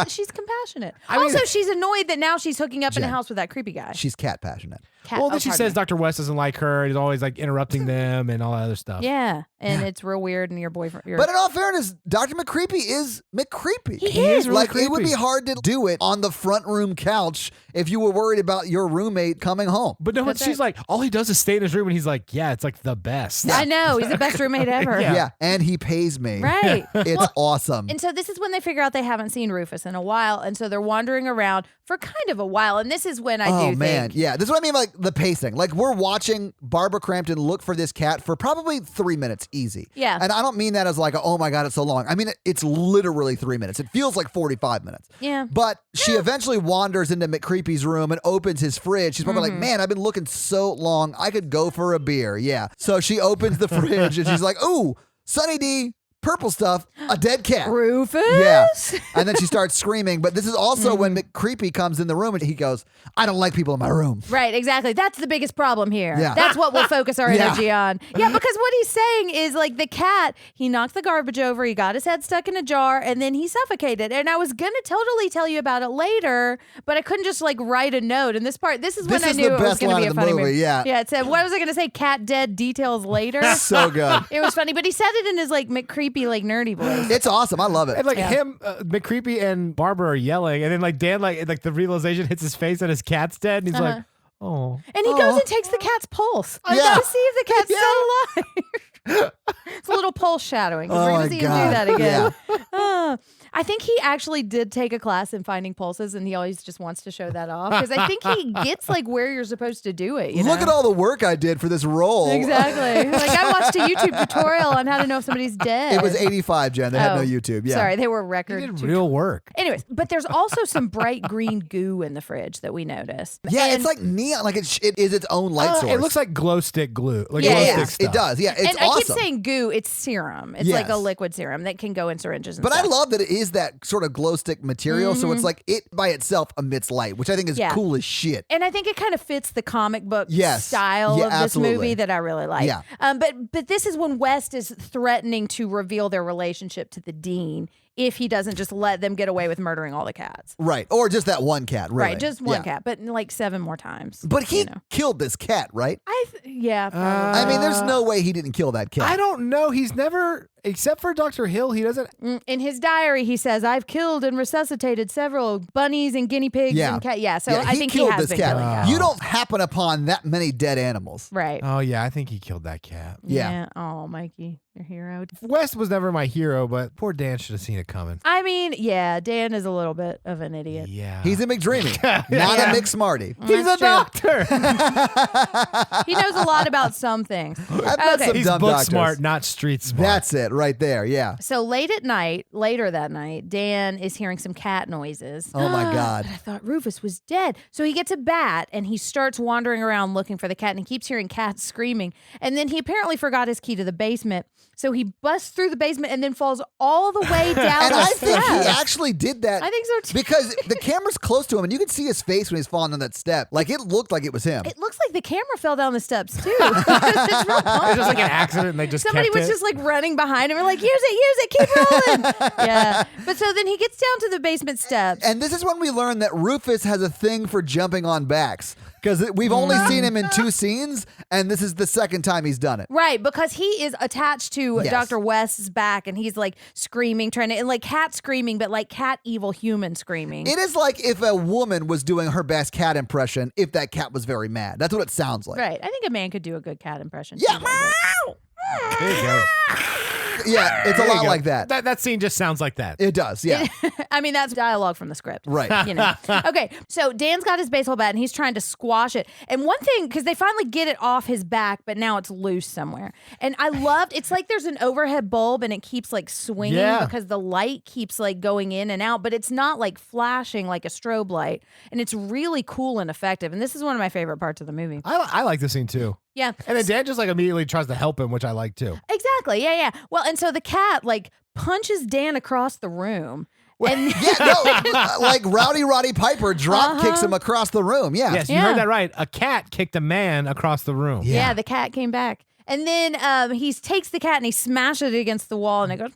She's compassionate. I mean- Also, she's annoyed that now she's hooking up in a Jen. house with that creepy guy. She's cat passionate. Well, then she says Dr. West doesn't like her. He's always like interrupting them and all that other stuff. Yeah, and it's real weird. And your boyfriend. But in all fairness, Dr. McCreepy is McCreepy. He is really Like, it would creepy. be hard to do it on the front room couch if you were worried about your roommate coming home. But no, That's she's like, all he does is stay in his room, and he's like, yeah, it's like the best. I know he's the best roommate ever. Yeah, and he pays me. Right. It's awesome. And so this is when they figure out they haven't seen Rufus in a while, and so they're wandering around for kind of a while. And this is when I Oh do man, think, yeah. This is what I mean by like the pacing. Like we're watching Barbara Crampton look for this cat for probably 3 minutes easy. Yeah. And I don't mean that as like, oh my God, it's so long. I mean, it's literally 3 minutes. It feels like 45 minutes. Yeah. But she eventually wanders into McCreepy's room and opens his fridge. She's probably like, man, I've been looking so long. I could go for a beer. Yeah. So she opens the fridge and she's like, ooh, Sunny D, purple stuff, a dead cat. Rufus. Yeah. And then she starts screaming. But this is also when McCreepy comes in the room and he goes, I don't like people in my room. Right, exactly. That's the biggest problem here. Yeah. That's what we'll focus our Yeah. energy on. Yeah, because what he's saying is like the cat, he knocked the garbage over, he got his head stuck in a jar, and then he suffocated. And I was going to totally tell you about it later, but I couldn't just like write a note. And this is when This I is knew the it was best going to line be a of the funny movie, yeah. Yeah, it said, what was I going to say? Cat dead, details later. So good. It was funny, but he said it in his like McCreepy, like nerdy voice. It's awesome. I love it. And like Yeah. him, McCreepy and Barbara are yelling, and then like Dan, like the realization hits his face and his cat's dead, and he's like, oh. And he goes and takes the cat's pulse Yeah. to see if the cat's still alive. It's a little pulse shadowing. 'Cause Oh we're my going to see him do God. that again. I think he actually did take a class in finding pulses, and he always just wants to show that off because I think he gets like where you're supposed to do it. You Look know? at all the work I did for this role. Exactly. Like I watched a YouTube tutorial on how to know if somebody's dead. It was 85, Jen. They had no Oh, YouTube. Yeah. Sorry, they were He record. did tutorials. real work. Anyways, but there's also some bright green goo in the fridge that we notice. Yeah, And- it's like neon. Like it is its own light source. It looks like glow stick glue. Like Yeah, glow yeah. stick stuff. It does. Yeah, it's and I keep awesome. saying goo, it's serum. It's like a Yes. liquid serum that can go in syringes and But I stuff. love that it is that sort of glow stick material. So it's like it by itself emits light, which I think is Yeah. cool as shit. And I think it kind of fits the comic book Yes. style Yeah, of this absolutely. movie that I really like. Yeah. But this is when West is threatening to reveal their relationship to the dean if he doesn't just let them get away with murdering all the cats. Right. Or just that one cat, really. Right, just one Yeah. cat, but like 7 more times. But he you know. killed this cat, right? Yeah. I mean, there's no way he didn't kill that cat. I don't know. He's never, except for Dr. Hill, he doesn't. In his diary, he says, "I've killed and resuscitated several bunnies and guinea pigs Yeah. and cat." Yeah, so Yeah, I think he killed has this been cat. killing cats. You don't happen upon that many dead animals. Right. Oh, yeah, I think he killed that cat. Yeah. Oh, Mikey, your hero. West was never my hero, but poor Dan should have seen it coming. I mean, yeah, Dan is a little bit of an idiot. Yeah. He's a McDreamy, not Yeah. a McSmarty. He's a That's true. doctor. He knows a lot about some things. I've met Okay. some He's dumb book doctors. smart, not street smart. That's it right there. Yeah. So later that night, Dan is hearing some cat noises. Oh my God. I thought Rufus was dead. So he gets a bat and he starts wandering around looking for the cat and he keeps hearing cats screaming. And then he apparently forgot his key to the basement. So he busts through the basement and then falls all the way down And the I think he steps. actually did that. I think so too. Because the camera's close to him and you could see his face when he's falling on that step. Like it looked like it was him. It looks like the camera fell down the steps too. It's real It was funny. just like an accident, and they just Somebody kept was it. just like running behind him and like, use it, keep rolling. Yeah. But so then he gets down to the basement steps. And this is when we learn that Rufus has a thing for jumping on backs. Because we've only seen him in 2 scenes, and this is the second time he's done it. Right, because he is attached to Yes. Dr. West's back and he's like screaming, trying to, and like cat screaming, but like cat evil human screaming. It is like if a woman was doing her best cat impression if that cat was very mad. That's what it sounds like. Right. I think a man could do a good cat impression. Yeah. too, but- There you go. Yeah, it's a There you lot go. like that. That scene just sounds like that. It does, yeah. I mean, that's dialogue from the script. Right. You know. Okay, so Dan's got his baseball bat and he's trying to squash it. And one thing, because they finally get it off his back, but now it's loose somewhere. And I loved, it's like there's an overhead bulb and it keeps like swinging Yeah. because the light keeps like going in and out, but it's not like flashing like a strobe light. And it's really cool and effective. And this is one of my favorite parts of the movie. I like this scene too. Yeah. And then Dan just like immediately tries to help him, which I like too. Exactly. Yeah. Well, and so the cat like punches Dan across the room. And like Rowdy Roddy Piper drop kicks him across the room. Yeah. Yes, you heard that right. A cat kicked a man across the room. Yeah, the cat came back. And then he takes the cat and he smashes it against the wall and it goes meow,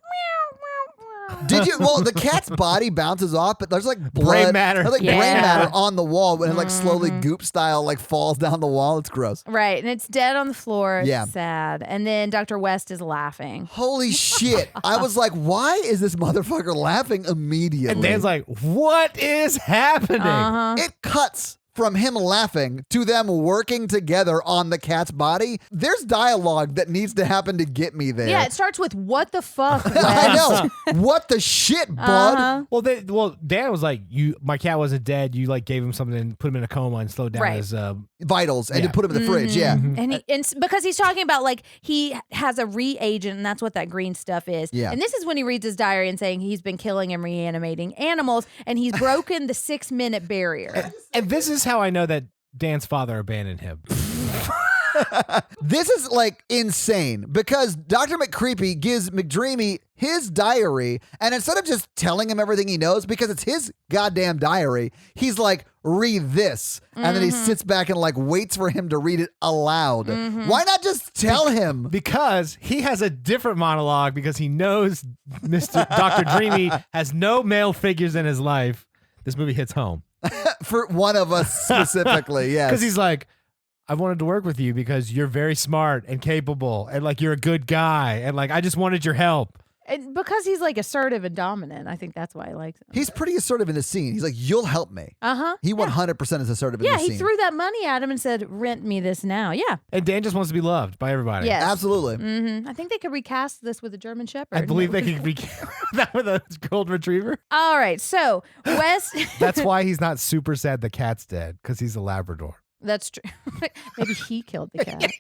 meow, meow. Did you? Well, the cat's body bounces off, but there's like blood, brain matter. There's like brain matter on the wall, and it like slowly goop style like falls down the wall. It's gross. Right, and it's dead on the floor. It's sad. And then Dr. West is laughing. Holy shit! I was like, why is this motherfucker laughing immediately? And Dan's like, what is happening? It cuts from him laughing to them working together on the cat's body. There's dialogue that needs to happen to get me there. Yeah, it starts with "What the fuck?" West? I know. What the shit, bud? Well, Dan was like, my cat wasn't dead. You like gave him something and put him in a coma and slowed down his vitals and to put him in the fridge. Yeah, and because he's talking about like he has a reagent, and that's what that green stuff is. Yeah, and this is when he reads his diary and saying he's been killing and reanimating animals, and he's broken the 6-minute barrier. And this is how I know that Dan's father abandoned him. This is like insane because Dr. McCreepy gives McDreamy his diary, and instead of just telling him everything he knows, because it's his goddamn diary, he's like, read this. And then he sits back and like waits for him to read it aloud. Why not just tell him? Because he has a different monologue because he knows Dr. Dreamy has no male figures in his life. This movie hits home. For one of us specifically, yes. Because he's like, I wanted to work with you because you're very smart and capable and like you're a good guy and like I just wanted your help. And because he's like assertive and dominant, I think that's why I like him. He's pretty assertive in the scene. He's like, you'll help me. He 100% is assertive in the scene. Yeah, he threw that money at him and said, rent me this now. Yeah. And Dan just wants to be loved by everybody. Yes. Absolutely. I think they could recast this with a German Shepherd. I believe they could recast that with a gold retriever. All right, so Wes. That's why he's not super sad the cat's dead, because he's a Labrador. That's true. Maybe he killed the cat.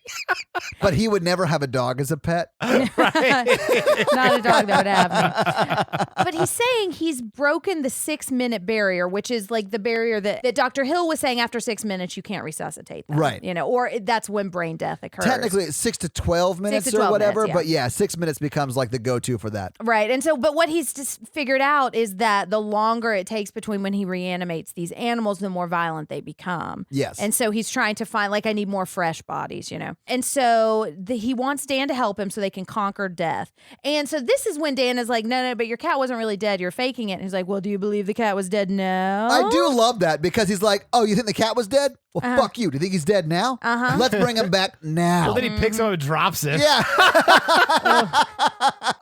But he would never have a dog as a pet. Not a dog that would have me. But he's saying he's broken the 6-minute barrier, which is like the barrier that Dr. Hill was saying after 6 minutes you can't resuscitate them. Right. You know, or that's when brain death occurs. Technically it's 6 to 12 minutes 6 to 12 or whatever, minutes, but yeah, 6 minutes becomes like the go-to for that. Right. And so, but what he's just figured out is that the longer it takes between when he reanimates these animals, the more violent they become. Yes. And so he's trying to find, like, I need more fresh bodies, you know? And so he wants Dan to help him so they can conquer death. And so this is when Dan is like, no, but your cat wasn't really dead. You're faking it. And he's like, well, do you believe the cat was dead? No. I do love that because he's like, oh, you think the cat was dead? Well, fuck you. Do you think he's dead now? Let's bring him back now. Well, then he picks him up and drops him. Yeah.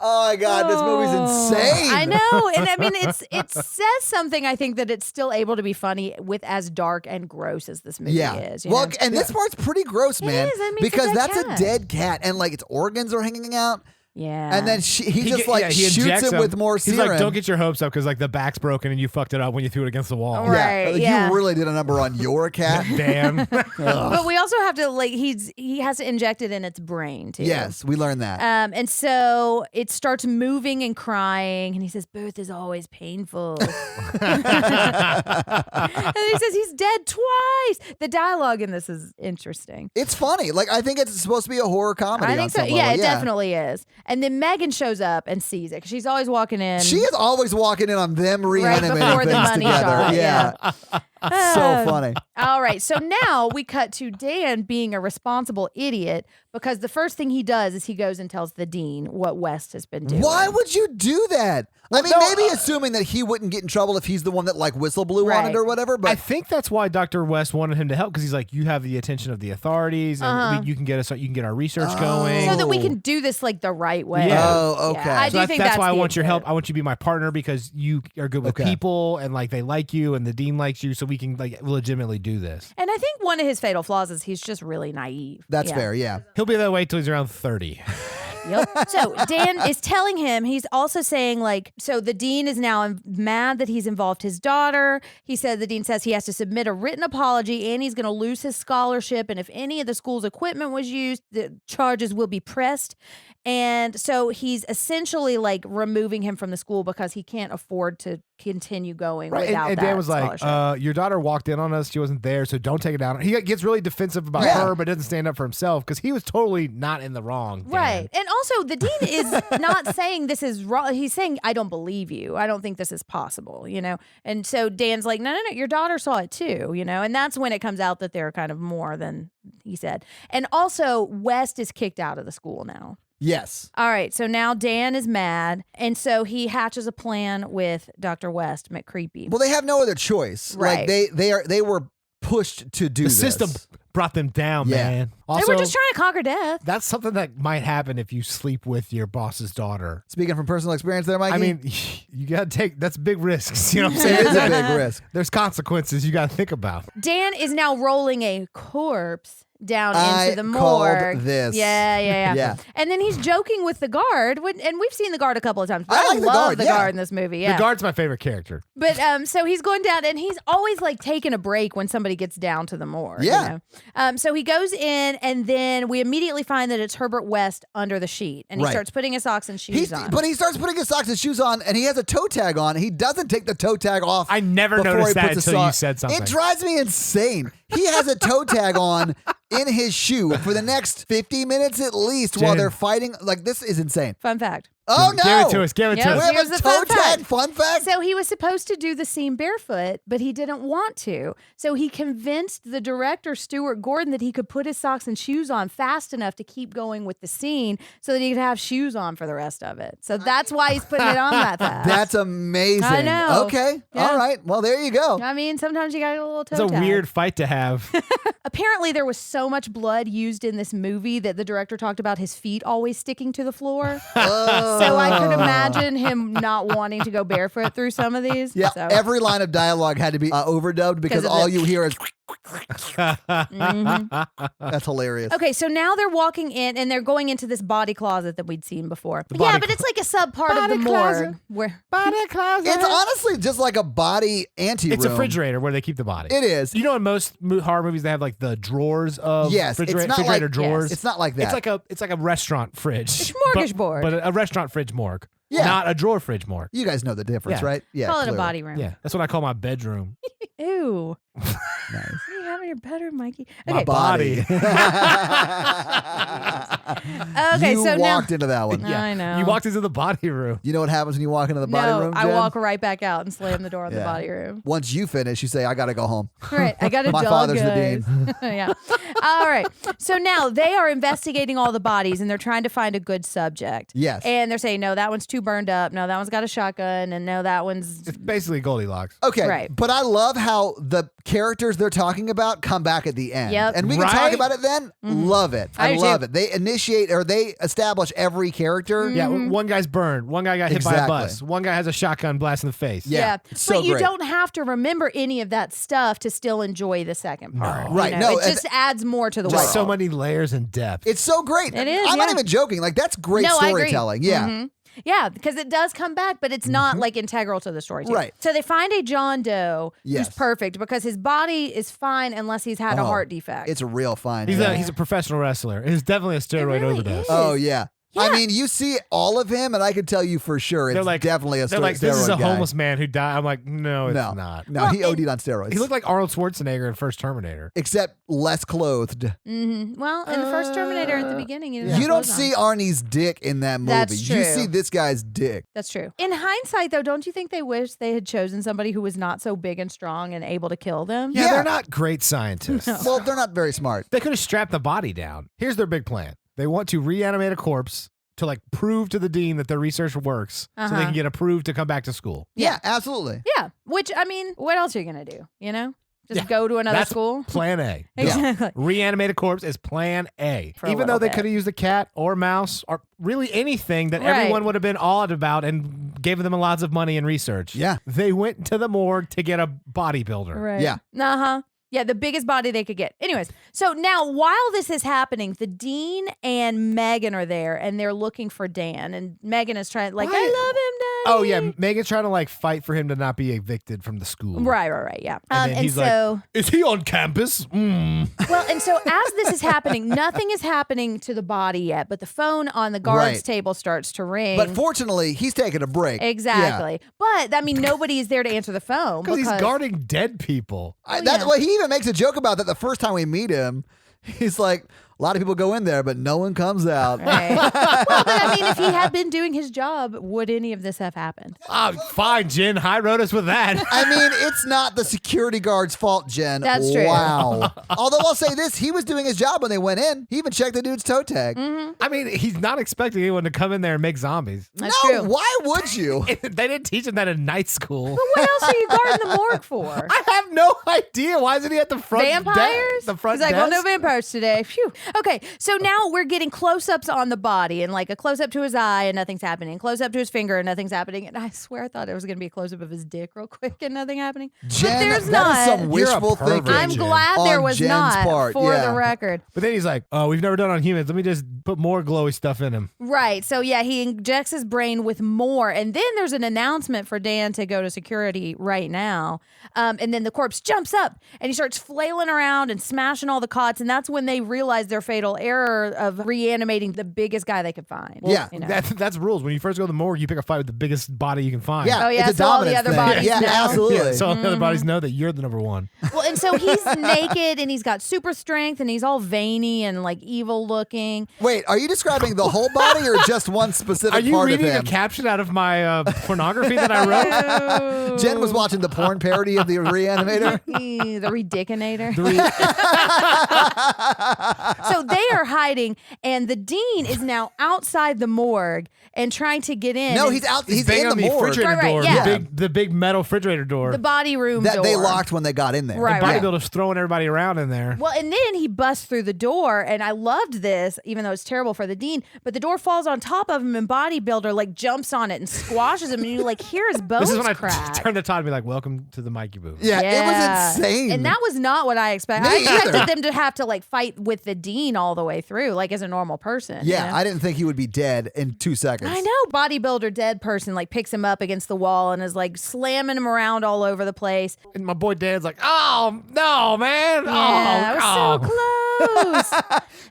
Oh my God, this movie's insane. I know. And I mean, it says something, I think, that it's still able to be funny with as dark and gross as this movie is. Well, and this part's pretty gross, man. It is. I mean, because it's a dead that's cat. a dead cat and like its organs are hanging out. Yeah. And then he just he shoots injects him with more serum. He's like, don't get your hopes up because like the back's broken and you fucked it up when you threw it against the wall. Right. Yeah. You really did a number on your cat. Damn. But we also have to he has to inject it in its brain too. Yes, we learned that. And so it starts moving and crying, and he says, "Birth is always painful." And he says he's dead twice. The dialogue in this is interesting. It's funny. Like I think it's supposed to be a horror comedy. I think so. Yeah, it definitely is. And then Megan shows up and sees it because she's always walking in. She is always walking in on them reanimating before the things money together. shot, Yeah. So funny. All right. So now we cut to Dan being a responsible idiot because the first thing he does is he goes and tells the dean what West has been doing. Why would you do that? I mean, maybe assuming that he wouldn't get in trouble if he's the one that like whistle blew on it or whatever. But I think that's why Dr. West wanted him to help because he's like, you have the attention of the authorities, and you can get our research going, so that we can do this like the right way. Yeah. Oh, okay. Yeah, I So do think that's why I the want your intent. help. I want you to be my partner because you are good with people and like they like you and the dean likes you, so we can like legitimately do this. And I think one of his fatal flaws is he's just really naive. that's fair. Yeah. He'll be that way till he's around 30. Yep. So Dan is telling him, he's also saying like, so the dean is now mad that he's involved his daughter. He said, the dean says he has to submit a written apology and he's going to lose his scholarship. And if any of the school's equipment was used, the charges will be pressed. And so he's essentially like removing him from the school because he can't afford to continue going Right, without and that Dan was like, scholarship. your daughter walked in on us. She wasn't there, so don't take it down. He gets really defensive about Yeah. her, but doesn't stand up for himself because he was totally not in the wrong. Dan. Right. And also, the dean is not saying this is wrong. He's saying, I don't believe you. I don't think this is possible, And so Dan's like, no, your daughter saw it too, And that's when it comes out that they're kind of more than he said. And also, West is kicked out of the school now. Yes. All right, so now Dan is mad, and so he hatches a plan with Dr. West, McCreepy. Well, they have no other choice. Right. Like they were pushed to do The this. system brought them down, Yeah. man. They Also, were just trying to conquer death. that's something that might happen if you sleep with your boss's daughter. Speaking from personal experience there, Mikey. I mean, you got to take, that's big risks. You know what I'm it saying? is a big risk. There's consequences you got to think about. Dan is now rolling a corpse down I into the called morgue. this. Yeah. Yeah. And then he's joking with the guard, and we've seen the guard a couple of times. But I like the love guard, the yeah. guard in this movie. Yeah. The guard's my favorite character. But so he's going down, and he's always like taking a break when somebody gets down to the morgue. Yeah. So he goes in, and then we immediately find that it's Herbert West under the sheet, and he Right. starts putting his socks and shoes on. But he starts putting his socks and shoes on, and he has a toe tag on. He doesn't take the toe tag off. I never before noticed he that puts the until you sock- said something. It drives me insane. He has a toe tag on in his shoe for the next 50 minutes at least while Jen. they're fighting. Like, this is insane. Fun fact. Oh, no. Give it to us. Give it Yeah. to We us. have Here's a the toe fun tag fact. fun fact. So he was supposed to do the scene barefoot, but he didn't want to. So he convinced the director, Stuart Gordon, that he could put his socks and shoes on fast enough to keep going with the scene so that he could have shoes on for the rest of it. So that's why he's putting it on that fast. That's amazing. I know. Okay. Yeah. All right. Well, there you go. I mean, sometimes you got a little toe It's a tag. weird fight to have. Apparently, there was so much blood used in this movie that the director talked about his feet always sticking to the floor. So I could imagine him not wanting to go barefoot through some of these. Yeah, So. every line of dialogue had to be overdubbed because 'Cause of all the- you hear is Mhm. that's hilarious. Okay, so now they're walking in and they're going into this body closet that we'd seen before. The Yeah, body but it's like a sub part of Body the closet. morgue. Where Body closet. It's honestly just like a body anteroom. It's a refrigerator where they keep the body. It is. You know, in most horror movies, they have like the drawers of Yes, it's not refrigerator like- drawers. It's not like that. It's like a restaurant fridge. It's smorgasbord. but a restaurant fridge morgue. Yeah. Not a drawer fridge morgue. You guys know the difference, Yeah. right? Yeah. call it a clearly. body room. Yeah, that's what I call my bedroom. Ew. Nice. What do you have in your bedroom, Mikey? My Okay. body. Okay, you so now walked into that one. I know. You walked into the body room. You know what happens when you walk into the body no, room, I Jen? walk right back out and slam the door on the Yeah. body room. Once you finish, you say, I got to go home. Right, I got a My dog. father's the guys. Yeah. All right. So now they are investigating all the bodies and they're trying to find a good subject. Yes. And they're saying, no, that one's too burned up. No, that one's got a shotgun. And no, that one's. It's basically Goldilocks. Okay, Right. but I love how the characters they're talking about come back at the end. Yep. And we can talk Right? about it then. Love it. I I do love too. it. They initiate or they establish every character. Yeah, one guy's burned. One guy got hit by a Exactly. bus. One guy has a shotgun blast in the face. Yeah. It's so but you great. don't have to remember any of that stuff to still enjoy the second part. Right, You know? no, It just adds more to the Just world. so many layers and depth. It's so great. It is, I'm not yeah. even joking. Like, that's great No, I agree. storytelling. Yeah. Mhm. Yeah, because it does come back, but it's not like integral to the story. Too. Right. So they find a John Doe Yes. who's perfect because his body is fine unless he's had a Oh, heart defect. It's real fine. He's yeah. a professional wrestler. It's definitely a steroid really overdose. is. Oh, yeah. I Yeah. mean, you see all of him, and I can tell you for sure it's They're like- definitely a They're like, this is steroid a guy. homeless man who died. I'm like, no, it's No. not. No, Well, he OD'd on steroids. He looked like Arnold Schwarzenegger in First Terminator. except less clothed. Well, in the first Terminator at the beginning, he didn't have You don't clothes on. see Arnie's dick in that movie. That's You true. see this guy's dick. That's true. In hindsight, though, don't you think they wish they had chosen somebody who was not so big and strong and able to kill them? Yeah, Yeah. they're not great scientists. Well, they're not very smart. They could have strapped the body down. Here's their big plan. They want to reanimate a corpse to like prove to the dean that their research works so they Uh-huh. can get approved to come back to school. Yeah, absolutely. Yeah. Which, I mean, what else are you going to do? You know? Just Yeah. go to another That's school? Plan A. Exactly. Reanimate a corpse is plan A. For a Even though little they bit. could have used a cat or mouse or really anything that Right. everyone would have been awed about and gave them lots of money and research. Yeah. They went to the morgue to get a bodybuilder. Right. Yeah. Uh-huh. Yeah, the biggest body they could get. Anyways, so now while this is happening, the dean and Megan are there, and they're looking for Dan. And Megan is trying, like, I love him, Daddy. Oh, yeah. Megan's trying to, like, fight for him to not be evicted from the school. Right, yeah. And then he's like, is he on campus? Well, and so as this is happening, nothing is happening to the body yet, but the phone on the guard's table starts to ring. But fortunately, he's taking a break. Exactly. Yeah. But, I mean, nobody is there to answer the phone. Because he's guarding dead people. Well, he even makes a joke about that the first time we meet him. He's like, a lot of people go in there, but no one comes out. Right. Well, but I mean, if he had been doing his job, would any of this have happened? Oh, fine, Jen. High road us with that. I mean, it's not the security guard's fault, Jen. That's true. Wow. Although I'll say this, he was doing his job when they went in. He even checked the dude's toe tag. Mm-hmm. I mean, he's not expecting anyone to come in there and make zombies. That's true. Why would you? They didn't teach him that in night school. But what else are you guarding the morgue for? I have no idea. Why isn't he at the front Vampires? The front He's like, desk? well, no vampires today. Phew. Okay, so now we're getting close-ups on the body, and like a close-up to his eye and nothing's happening. Close-up to his finger and nothing's happening. And I swear I thought it was going to be a close-up of his dick real quick and nothing happening. Jen, but there's that not. is some wishful pervert, thinking. I'm Jen. glad there On was Jen's not, part, for yeah. the record. But then he's like, oh, we've never done it on humans. Let me just put more glowy stuff in him. Right. So, yeah, he injects his brain with more. And then there's an announcement for Dan to go to security right now. And then the corpse jumps up and he starts flailing around and smashing all the cots. And that's when they realize their fatal error of reanimating the biggest guy they could find. Yeah. You know? That's rules. When you first go to the morgue, you pick a fight with the biggest body you can find. Yeah, Oh, yeah, it's a so all the dominance other thing. bodies Yeah, know. absolutely. Yeah, so all the other bodies know that you're the number one. Well, and so he's naked and he's got super strength and he's all veiny and like evil looking. Wait, are you describing the whole body or just one specific Are you part of reading a him? caption out of my pornography that I wrote? Jen was watching the porn parody of the Reanimator. The Redicinator. So they are hiding, and the dean is now outside the morgue and trying to get in. No, and he's out. He's banging in on the the morgue. refrigerator Right, door. yeah. The big metal refrigerator door. the body room That door. they locked when they got in there. Right, The right. bodybuilder's throwing everybody around in there. Well, and then he busts through the door, and I loved this, even though it's terrible for the dean. But the door falls on top of him, and bodybuilder like jumps on it and squashes him, and you like hear his bones This is when crack. I turned to Todd and be like, welcome to the Mikey booth. Yeah, it was insane. And that was not what I expected. I Me expected either. them to have to like fight with the dean all the way through, like as a normal person. Yeah, you know? I didn't think he would be dead in 2 seconds. I know. Bodybuilder dead person like picks him up against the wall and is like slamming him around all over the place. And my boy Dan's like, oh, no, man. Yeah, it was so close.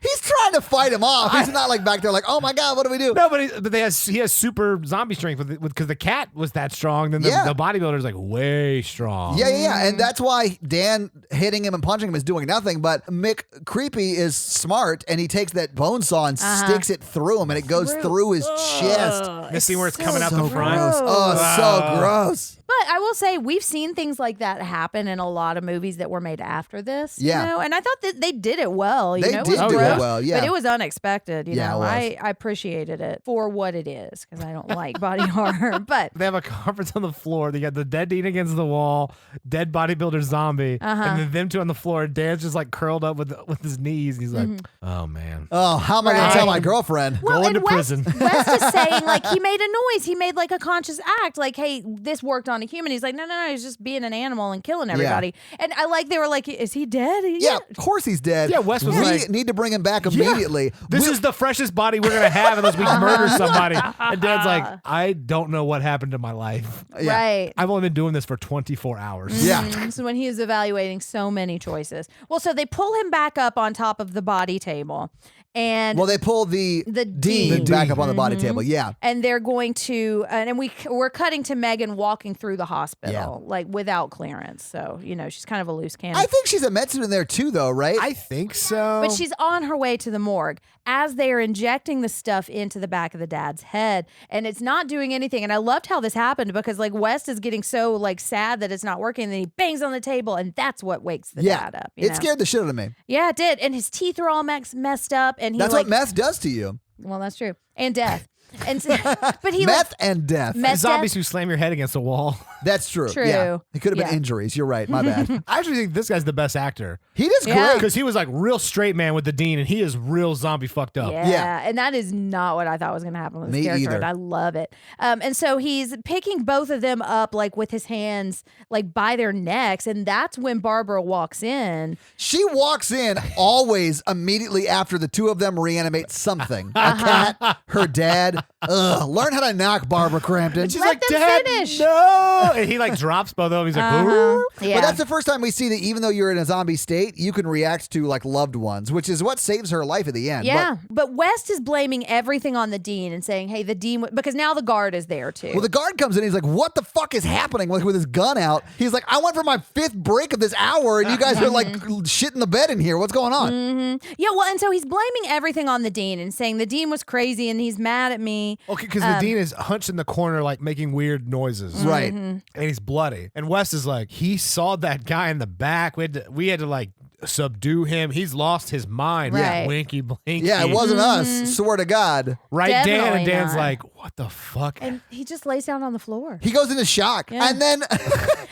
He's trying to fight him off. He's not like back there like, oh my God, what do we do? No, but he has super zombie strength because the cat was that strong. Then the bodybuilder's like way strong. Yeah. And that's why Dan hitting him and punching him is doing nothing. But Mick Creepy is smart and he takes that bone saw and sticks it through him and it goes through his chest. You see where it's coming out the So front? gross. Oh, so gross. But I will say we've seen things like that happen in a lot of movies that were made after this. Yeah. You know? And I thought that they did it well. You They know? It did was do it gross, well, yeah. But it was unexpected. You Yeah, know, it was. I appreciated it for what it is because I don't like body horror. But They have a conference on the floor. They got the dead dean against the wall, dead bodybuilder zombie, and then them two on the floor. Dan's just like curled up with his knees. He's like, oh, man. Oh, how am I going to tell my girlfriend? well, Going and to prison. West is saying like he made a noise. He made like a conscious act. Like, hey, this worked on a human. He's like, no, he's just being an animal and killing everybody. And I like they were like, is he dead? Yeah, of course he's dead. Yeah, Wes was we like- need to bring him back immediately. This is the freshest body we're going to have unless we murder somebody. And Dan's like, I don't know what happened to my life. Yeah. Right. I've only been doing this for 24 hours. Yeah. So when he is evaluating so many choices. Well, so they pull him back up on top of the body table. And Well, they pull the dean. back up on the body table. Yeah. and they're going to and we're cutting to Megan walking through the hospital like without clearance. So, you know, she's kind of a loose cannon. I think she's a med student there too, though, right? I think so. But she's on her way to the morgue as they are injecting the stuff into the back of the dad's head, and it's not doing anything. And I loved how this happened because like West is getting so like sad that it's not working, and then he bangs on the table, and that's what wakes the dad up. You It know? scared the shit out of me. Yeah, it did. And his teeth are all messed up, and he That's like what meth does to you. well, that's true. And death. And so, but he Meth and death. Meth, Zombies death. who slam your head against a wall. That's true. True. Yeah. It could have been Yeah. injuries. You're right. My bad. I actually think this guy's the best actor He does Yeah. great. because he was like real straight man with the Dean, and he is real zombie fucked up. Yeah, and that is not what I thought was going to happen with Me his character, either. and I love it. And so he's picking both of them up like with his hands like by their necks, and that's when Barbara walks in. She walks in always immediately after the two of them reanimate something. A cat, her dad. Ugh. Learn how to knock, Barbara Crampton. And she's Let like, them Dad, finish." no. And he like drops both of them. He's like, "Ooh." Yeah, But that's the first time we see that even though you're in a zombie state, you can react to like loved ones, which is what saves her life at the end. yeah. But West is blaming everything on the Dean and saying, "Hey, the Dean," because now the guard is there too. Well, the guard comes in. He's like, "What the fuck is happening?" Like with his gun out. He's like, "I went for my 5th break of this hour, and you guys are like shitting the bed in here. What's going on?" Yeah, well, and so he's blaming everything on the Dean and saying the Dean was crazy and he's mad at me. Okay, because the Dean is hunched in the corner, like making weird noises. Right. And he's bloody. And Wes is like, he saw that guy in the back. We had to like subdue him. He's lost his mind. Right. Winky blinky. Yeah, it wasn't us. Swear to God. Right, Dan? Definitely And Dan's not. like, what the fuck? And he just lays down on the floor. He goes into shock, Yeah. and then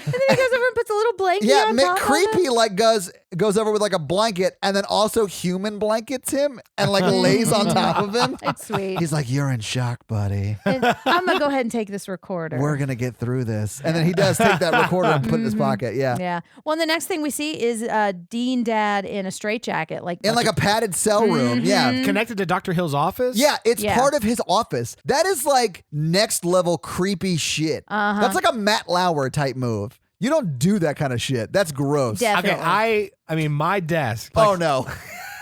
And then he goes over and puts a little blanket yeah, on top of McCreepy him. like goes over with like a blanket, and then also human blankets him and like lays on top of him. It's sweet. He's like, "You're in shock, buddy. And I'm going to go ahead and take this recorder. We're gonna get through this." And then he does take that recorder and put it in his pocket. Yeah. Yeah. Well, and the next thing we see is Dean Dad in a straitjacket. In like a padded cell room. Yeah. Connected to Dr. Hill's office? Yeah, it's Yeah. part of his office. That is like next level creepy shit. That's like a Matt Lauer type move. You don't do that kind of shit. That's gross. Definitely. Okay, I mean, my desk. Oh no.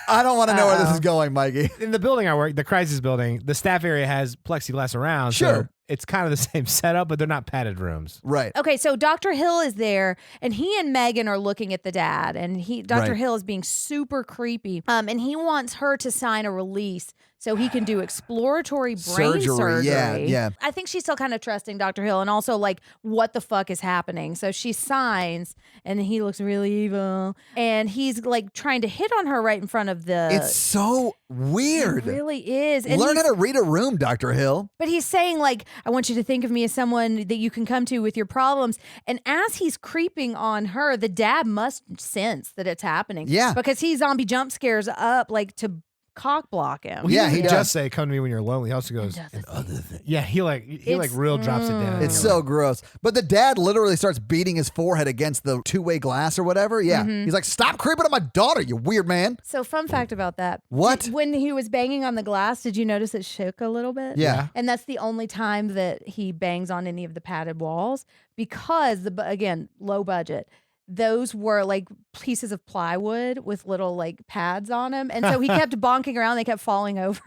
I don't want to know where this is going, Mikey. In the building I work, the crisis building, the staff area has plexiglass around. So Sure. it's kind of the same setup, but they're not padded rooms. Right. Okay, so Dr. Hill is there, and he and Megan are looking at the dad, and Dr. Right. Hill is being super creepy, and he wants her to sign a release so he can do exploratory brain surgery. Yeah. I think she's still kind of trusting Dr. Hill, and also like, what the fuck is happening? So she signs, and he looks really evil, and he's like trying to hit on her right in front of the. It's so weird. It really is. And Learn how he's- to read a room, Dr. Hill. But he's saying, like, I want you to think of me as someone that you can come to with your problems. And as he's creeping on her, the dad must sense that it's happening. Yeah. Because he zombie jump scares up, like, to cock block him. Yeah, he He does. just say, "Come to me when you're lonely." He also goes, does "And it. other things." Yeah, he It's- real drops it down. It's You're so like, gross. But the dad literally starts beating his forehead against the two-way glass or whatever. Yeah. He's like, "Stop creeping on my daughter, you weird man." So, fun fact about that. What? When he was banging on the glass, did you notice it shook a little bit? Yeah. And that's the only time that he bangs on any of the padded walls because, again, low budget. Those were like pieces of plywood with little like pads on them. And so he kept bonking around. They kept falling over.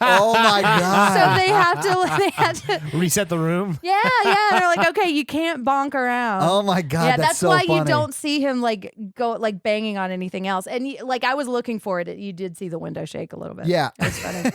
Oh my So God. they had to, reset the room. yeah. They're like, okay, you can't bonk around. Oh my God. yeah, that's so why funny. you don't see him like go like banging on anything else. And like I was looking for it. You did see the window shake a little bit. Yeah. It was funny.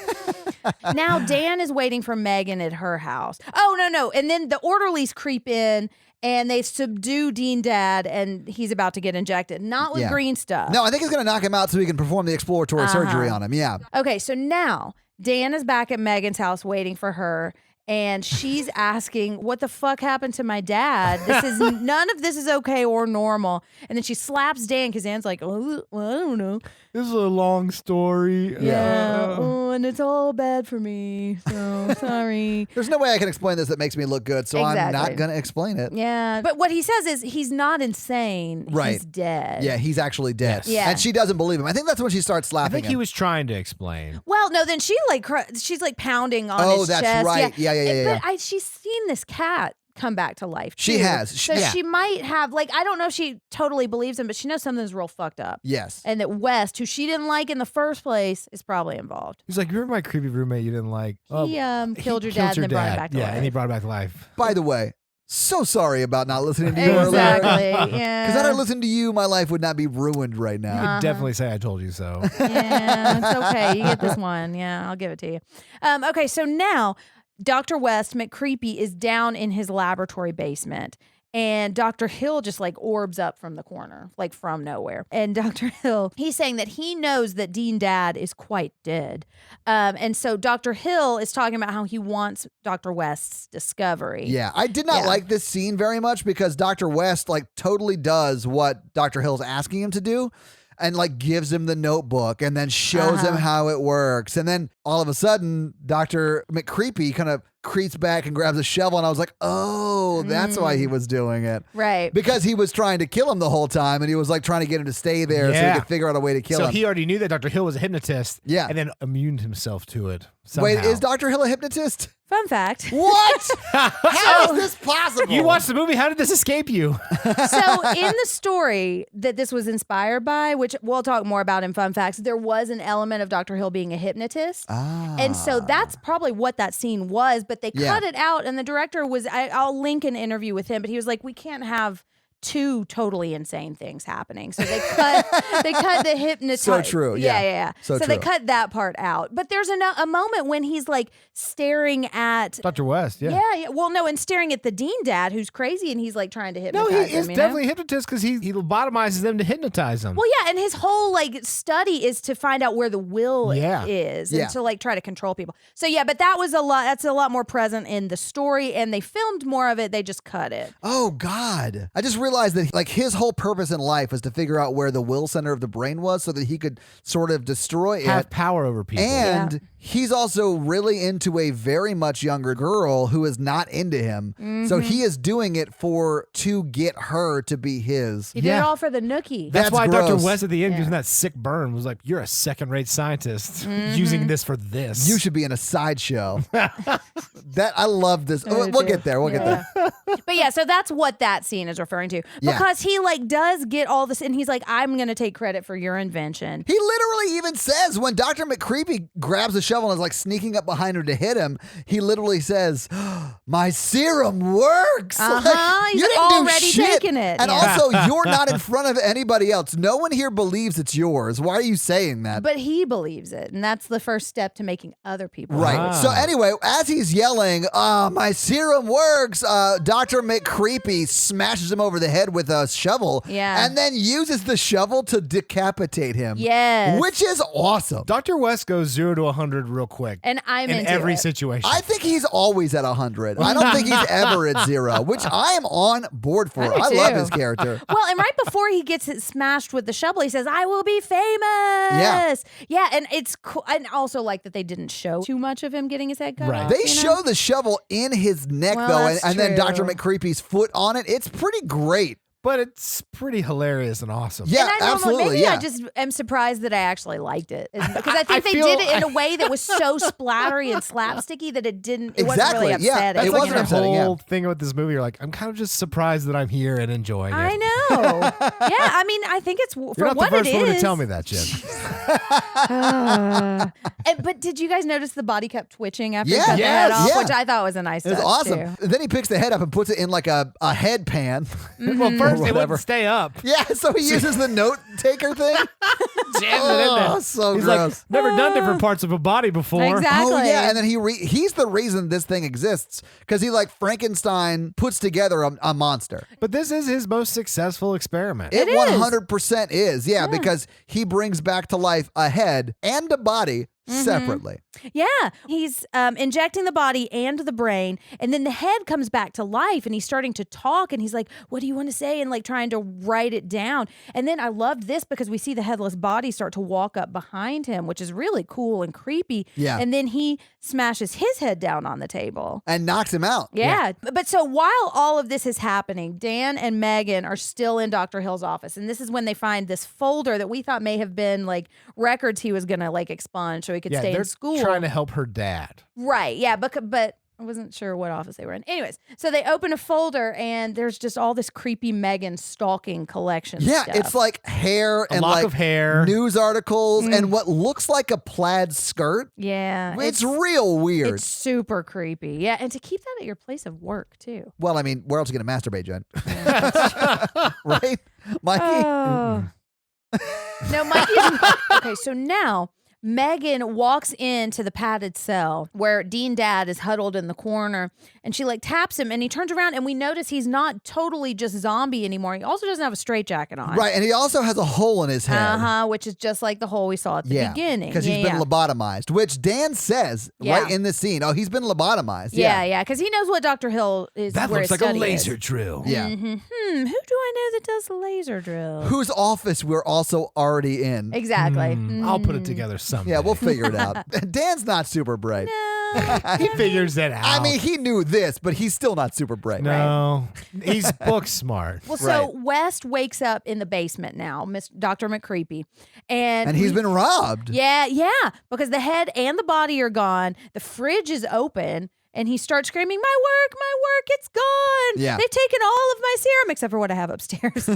Now Dan is waiting for Megan at her house. Oh no. And then the orderlies creep in and they subdue Dean Dad and he's about to get injected. Not with Yeah. green stuff. No, I think he's going to knock him out so he can perform the exploratory surgery on him. Yeah. Okay, so now Dan is back at Megan's house waiting for her. And she's asking, what the fuck happened to my dad? None of this is okay or normal. And then she slaps Dan because Dan's like, oh, well, I don't know. This is a long story. Yeah. Oh, and it's all bad for me. So sorry. There's no way I can explain this that makes me look good, so I'm Exactly. not going to explain it. Yeah. But what he says is he's not insane. Right. He's dead. Yeah, he's actually dead. Yes. Yeah. And she doesn't believe him. I think that's when she starts I slapping think him. he was trying to explain. Well, no, then she like she's like pounding on Oh, his that's chest. right. Yeah. But she's seen this cat come back to life. She too. has. So Yeah. she might have like I don't know if she totally believes him, but she knows something's real fucked up. Yes. And that West, who she didn't like in the first place, is probably involved. He's like, "You remember my creepy roommate you didn't like? He killed your dad and then brought him back to life. and he brought him back to life." By the way, so sorry about not listening to you earlier. Exactly. Yeah. Because had I listened to you, my life would not be ruined right You now. could definitely say I told you so. Yeah, it's okay. You get this one. Yeah, I'll give it to you. Okay, so now Dr. West McCreepy is down in his laboratory basement. and Dr. Hill just like orbs up from the corner, like from nowhere. And Dr. Hill, he's saying that he knows that Dean Dad is quite dead. And so Dr. Hill is talking about how he wants Dr. West's discovery. Yeah, I did not like this scene very much because Dr. West like totally does what Dr. Hill's asking him to do. And like gives him the notebook and then shows him how it works. And then all of a sudden, Dr. McCreepy kind of creeps back and grabs a shovel. And I was like, oh, that's why he was doing it. Right. Because he was trying to kill him the whole time. And he was like trying to get him to stay there so he could figure out a way to kill him. So he already knew that Dr. Hill was a hypnotist. Yeah. And then immuned himself to it somehow. Wait, is Dr. Hill a hypnotist? Fun fact. What? How is this possible? You watched the movie. How did this escape you? So in the story that this was inspired by, which we'll talk more about in Fun Facts, there was an element of Dr. Hill being a hypnotist. And so that's probably what that scene was, but they cut it out. And the director was, I'll link an interview with him, but he was like, we can't have two totally insane things happening. So they cut the hypnotist. So true. Yeah. So they cut that part out. But there's a moment when he's like staring at Dr. West, Yeah. Well, no, and staring at the Dean Dad who's crazy and he's like trying to hypnotize No, him. he is definitely a hypnotist because he lobotomizes them to hypnotize them. Well, yeah, and his whole like study is to find out where the will is and to like try to control people. So yeah, but that was a lot. That's a lot more present in the story, and they filmed more of it. They just cut it. Oh God! I just realized that like his whole purpose in life was to figure out where the will center of the brain was, so that he could sort of destroy have it, power over people, and he's also really into a very much younger girl who is not into him. So he is doing it to get her to be his. He did it all for the nookie. That's why gross. Dr. West at the end gives him that sick burn. Was like, you're a second-rate scientist using this for this. You should be in a sideshow. I love this. We'll get there. We'll get there. But yeah, so that's what that scene is referring to. Because he like does get all this, and he's like, I'm going to take credit for your invention. He literally even says when Dr. McCreepy grabs a shovel and is like sneaking up behind her to hit him, he literally says, my serum works. Like, he's you didn't already do shit. taking it. And also, you're not in front of anybody else. No one here believes it's yours. Why are you saying that? But he believes it, and that's the first step to making other people Right. believe it. So anyway, as he's yelling, my serum works, Dr. McCreepy smashes him over the head with a shovel and then uses the shovel to decapitate him. Yes. Which is awesome. Dr. West goes 0 to 100 real quick. And I'm in into every it. situation. I think he's always at 100. I don't think he's ever at 0, which I am on board for. I love his character. Well, and right before he gets it smashed with the shovel, he says, I will be famous. Yeah, and it's cool. I also like that they didn't show too much of him getting his head cut off. They show the shovel in his neck, though, and then Dr. true. McCreepy's foot on it. It's pretty great. But it's pretty hilarious and awesome. Yeah, and absolutely. Maybe I just am surprised that I actually liked it. Because I think they did it in a way that was so splattery and slapsticky that it wasn't really upsetting. That's it like wasn't the upsetting, whole thing with this movie. You're like, I'm kind of just surprised that I'm here and enjoying it. I know. Yeah, I mean, I think it's for You're not what the first it one is. to tell me that, Jen. But did you guys notice the body kept twitching after he Yeah. cut the head Yes, off? yeah. Which I thought was a nice It was touch, awesome. too. Then he picks the head up and puts it in like a head pan. Well, first it whatever. wouldn't stay up. Yeah, so he uses the note taker thing. Jams it in there. So He's gross. like, never done different parts of a body before. Exactly. Oh yeah, and then he's the reason this thing exists because he like Frankenstein puts together a monster. But this is his most successful experiment. It is. 100% is, yeah, because he brings back to life a head and a body separately. Yeah, he's injecting the body and the brain, and then the head comes back to life, and he's starting to talk, and he's like, what do you want to say? And like trying to write it down. And then I loved this because we see the headless body start to walk up behind him, which is really cool and creepy. Yeah. And then he smashes his head down on the table. And knocks him out. Yeah. But so while all of this is happening, Dan and Megan are still in Dr. Hill's office. And this is when they find this folder that we thought may have been like records he was going to like expunge so he could stay they're in school. trying to help her dad. Right. Yeah. But I wasn't sure what office they were in. Anyways, so they open a folder and there's just all this creepy Megan stalking collection Yeah, stuff. it's like hair and lock like of hair. news articles and what looks like a plaid skirt. Yeah. It's real weird. It's super creepy. Yeah. And to keep that at your place of work, too. Well, I mean, where else are you going to masturbate, Jen? Right? Mikey? Oh. No, Mikey's... Okay, so now... Megan walks into the padded cell where Dean Dad is huddled in the corner, and she like taps him, and he turns around, and we notice he's not totally just zombie anymore. He also doesn't have a straitjacket on. Right, and he also has a hole in his head. Which is just like the hole we saw at the beginning. Because he's been lobotomized, which Dan says right in this scene. Oh, he's been lobotomized. Yeah, because he knows what Dr. Hill is. That where looks his like a study laser is. drill. Yeah. Who do I know that does the laser drill? Whose office we're also already in. Exactly. I'll put it together someday. Yeah, we'll figure it out. Dan's not super bright. No. He figures it out. I mean, he knew this, but he's still not super bright. No, he's book smart. Well, so West wakes up in the basement now, Dr. McCreepy. And he's been robbed. Yeah, because the head and the body are gone. The fridge is open. And he starts screaming, my work, it's gone. Yeah. They've taken all of my serum except for what I have upstairs,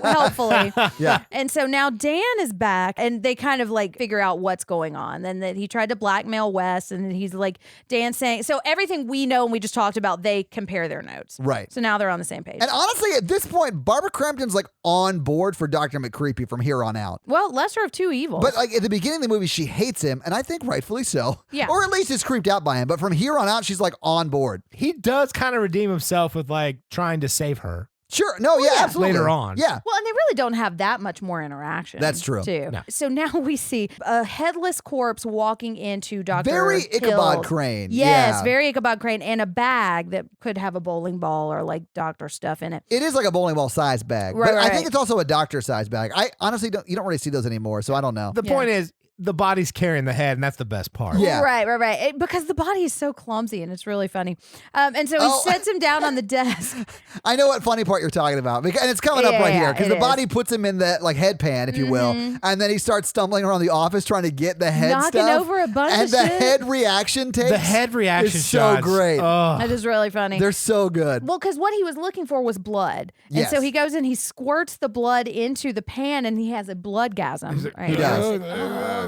helpfully. Yeah. And so now Dan is back, and they kind of like figure out what's going on. Then that he tried to blackmail Wes, and he's like, Dan saying, so everything we know and we just talked about, they compare their notes. Right. So now they're on the same page. And honestly, at this point, Barbara Crampton's like on board for Dr. McCreepy from here on out. Well, lesser of two evils. But like at the beginning of the movie, she hates him, and I think rightfully so. Yeah. Or at least is creeped out by him. But from here on out, she's like on board. He does kind of redeem himself with like trying to save her. Sure. No, yeah, absolutely. Later on. Yeah. Well, and they really don't have that much more interaction. That's true. Too. No. So now we see a headless corpse walking into Dr. Very Ichabod Hill. Crane. Yes, Yeah. very Ichabod Crane, and a bag that could have a bowling ball or like doctor stuff in it. It is like a bowling ball size bag. Right, but I right. think it's also a doctor size bag. I honestly you don't really see those anymore, so I don't know. The point is, the body's carrying the head, and that's the best part. Yeah. Right. Because the body is so clumsy, and it's really funny. And so he sets him down on the desk. I know what funny part you're talking about. And it's coming up right here because the body puts him in the like headpan, if you will. And then he starts stumbling around the office trying to get the head Knocking stuff. over a bunch and of the shit. head reaction takes. The head reaction is so shots. great. Ugh. That is really funny. They're so good. Well, because what he was looking for was blood. And Yes. so he goes and he squirts the blood into the pan, and he has a bloodgasm. Right? He does.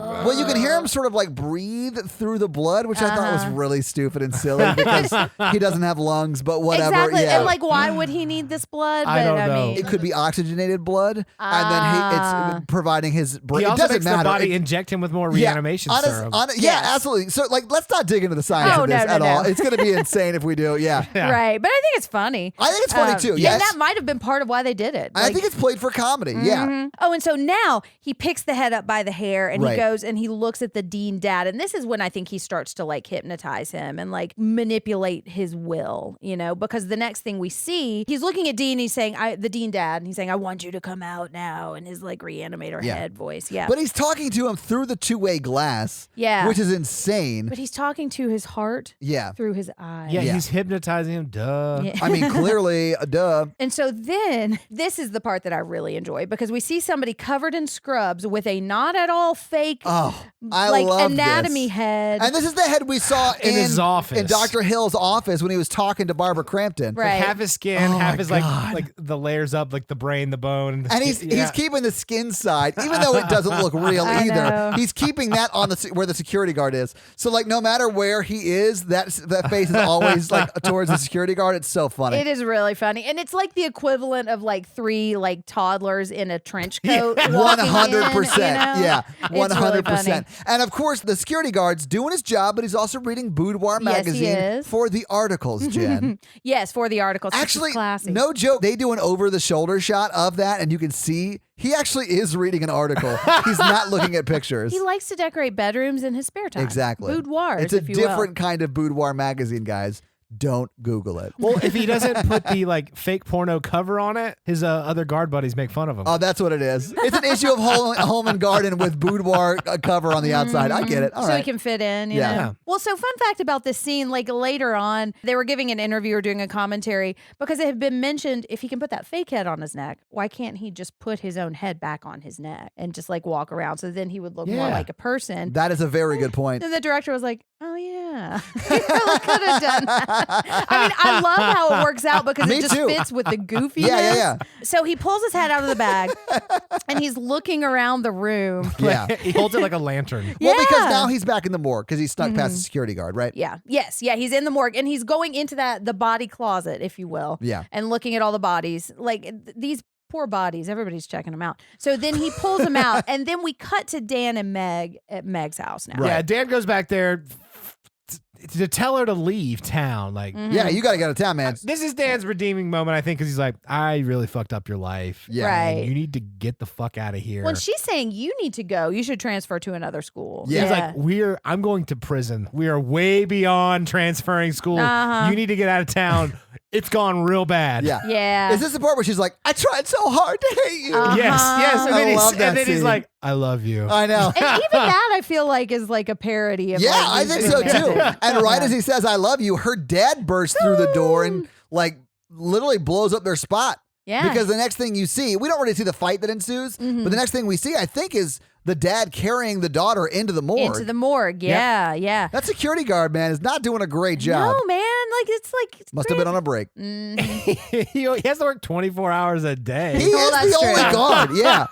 Well, you can hear him sort of like breathe through the blood, which I thought was really stupid and silly because he doesn't have lungs, but whatever. Exactly. Yeah. And like, why would he need this blood? I don't know. mean, it could be oxygenated blood, and then it's providing his brain. He It also doesn't makes matter. the body It- inject him with more reanimation serum. Yeah, Yes. absolutely. So, like, let's not dig into the science Oh, of this no, at no, all. no. It's going to be insane if we do. Yeah. Yeah. Right. But I think it's funny. I think it's funny too. And Yes. that might have been part of why they did it. I think it's played for comedy. Yeah. Oh, and so now he picks the head up by the hair, and Right. he goes and he looks at the Dean Dad. And this is when I think he starts to like hypnotize him and like manipulate his will, because the next thing we see, he's looking at Dean, he's saying, the Dean Dad, and he's saying, I want you to come out now, in his like Reanimator Yeah. head voice. Yeah. But he's talking to him through the two-way glass. Yeah. Which is insane. But he's talking to his heart Yeah. through his eyes. Yeah, Yeah. he's hypnotizing him. Duh. Yeah. I mean, clearly, duh. And so then this is the part that I really enjoy, because we see somebody covered in scrubs with a not at all fake Oh, I like love anatomy this. head. And this is the head we saw In his office. in Dr. Hill's office when he was talking to Barbara Crampton. Right. Half his skin, Oh half my his God. like the layers up, like the brain, the bone, and, the And skin. he's keeping the skin side, even though it doesn't look real I either. know. He's keeping that on where the security guard is. So like, no matter where he is, that face is always like towards the security guard. It's so funny. It is really funny. And it's like the equivalent of like three like toddlers in a trench coat. One walking in, hundred percent, yeah, It's 100%. And of course, the security guard's doing his job, but he's also reading Boudoir Yes, he magazine is. for the articles. Jen, Yes, for the articles. which is actually, classy. no joke. They do an over-the-shoulder shot of that, and you can see he actually is reading an article. He's not looking at pictures. He likes to decorate bedrooms in his spare time. Exactly. Boudoirs, It's a if you will. different kind of Boudoir magazine, guys. Don't Google it. Well, if he doesn't put the like fake porno cover on it, his other guard buddies make fun of him. Oh, that's what it is. It's an issue of Home and Garden with boudoir cover on the outside. I get it. All so right. he can fit in, Yeah. know? Yeah. Well, so fun fact about this scene, like later on, they were giving an interview or doing a commentary because it had been mentioned if he can put that fake head on his neck, why can't he just put his own head back on his neck and just like walk around? So then he would look more Yeah. like a person. That is a very good point. And the director was like, oh, yeah. He really could have done that. I mean, I love how it works out because Me it just too. fits with the goofiness. Yeah. So he pulls his head out of the bag and he's looking around the room. Yeah. He holds it like a lantern. Well, because Yeah. now he's back in the morgue because he snuck past the security guard, right? Yeah. Yes. Yeah. He's in the morgue and he's going into the body closet, if you will. Yeah. And looking at all the bodies. Like these poor bodies. Everybody's checking them out. So then he pulls them out, and then we cut to Dan and Meg at Meg's house now. Yeah, Dan goes back there to tell her to leave town. Like, Yeah, you got to go to town, man. this is Dan's redeeming moment, I think, because he's like, I really fucked up your life. Yeah. Right. You need to get the fuck out of here. When she's saying you need to go, you should transfer to another school. Yeah. He's like, I'm going to prison. We are way beyond transferring school. You need to get out of town. It's gone real bad. Yeah. Yeah. Is this the part where she's like, I tried so hard to hate you? Yes. And I then, love that he's scene. like, I love you. I know. And even that, I feel like, is like a parody of Yeah, like, I these think so romantic- too. And right as he says, I love you, her dad bursts through the door and like literally blows up their spot. Yeah. Because the next thing you see, we don't really see the fight that ensues, but the next thing we see, I think, is the dad carrying the daughter into the morgue. Into the morgue. Yeah. Yeah. That security guard, man, is not doing a great job. No, man. Like, it's Must have been on a break. He has to work 24 hours a day. He is that's the only true. guard. Yeah.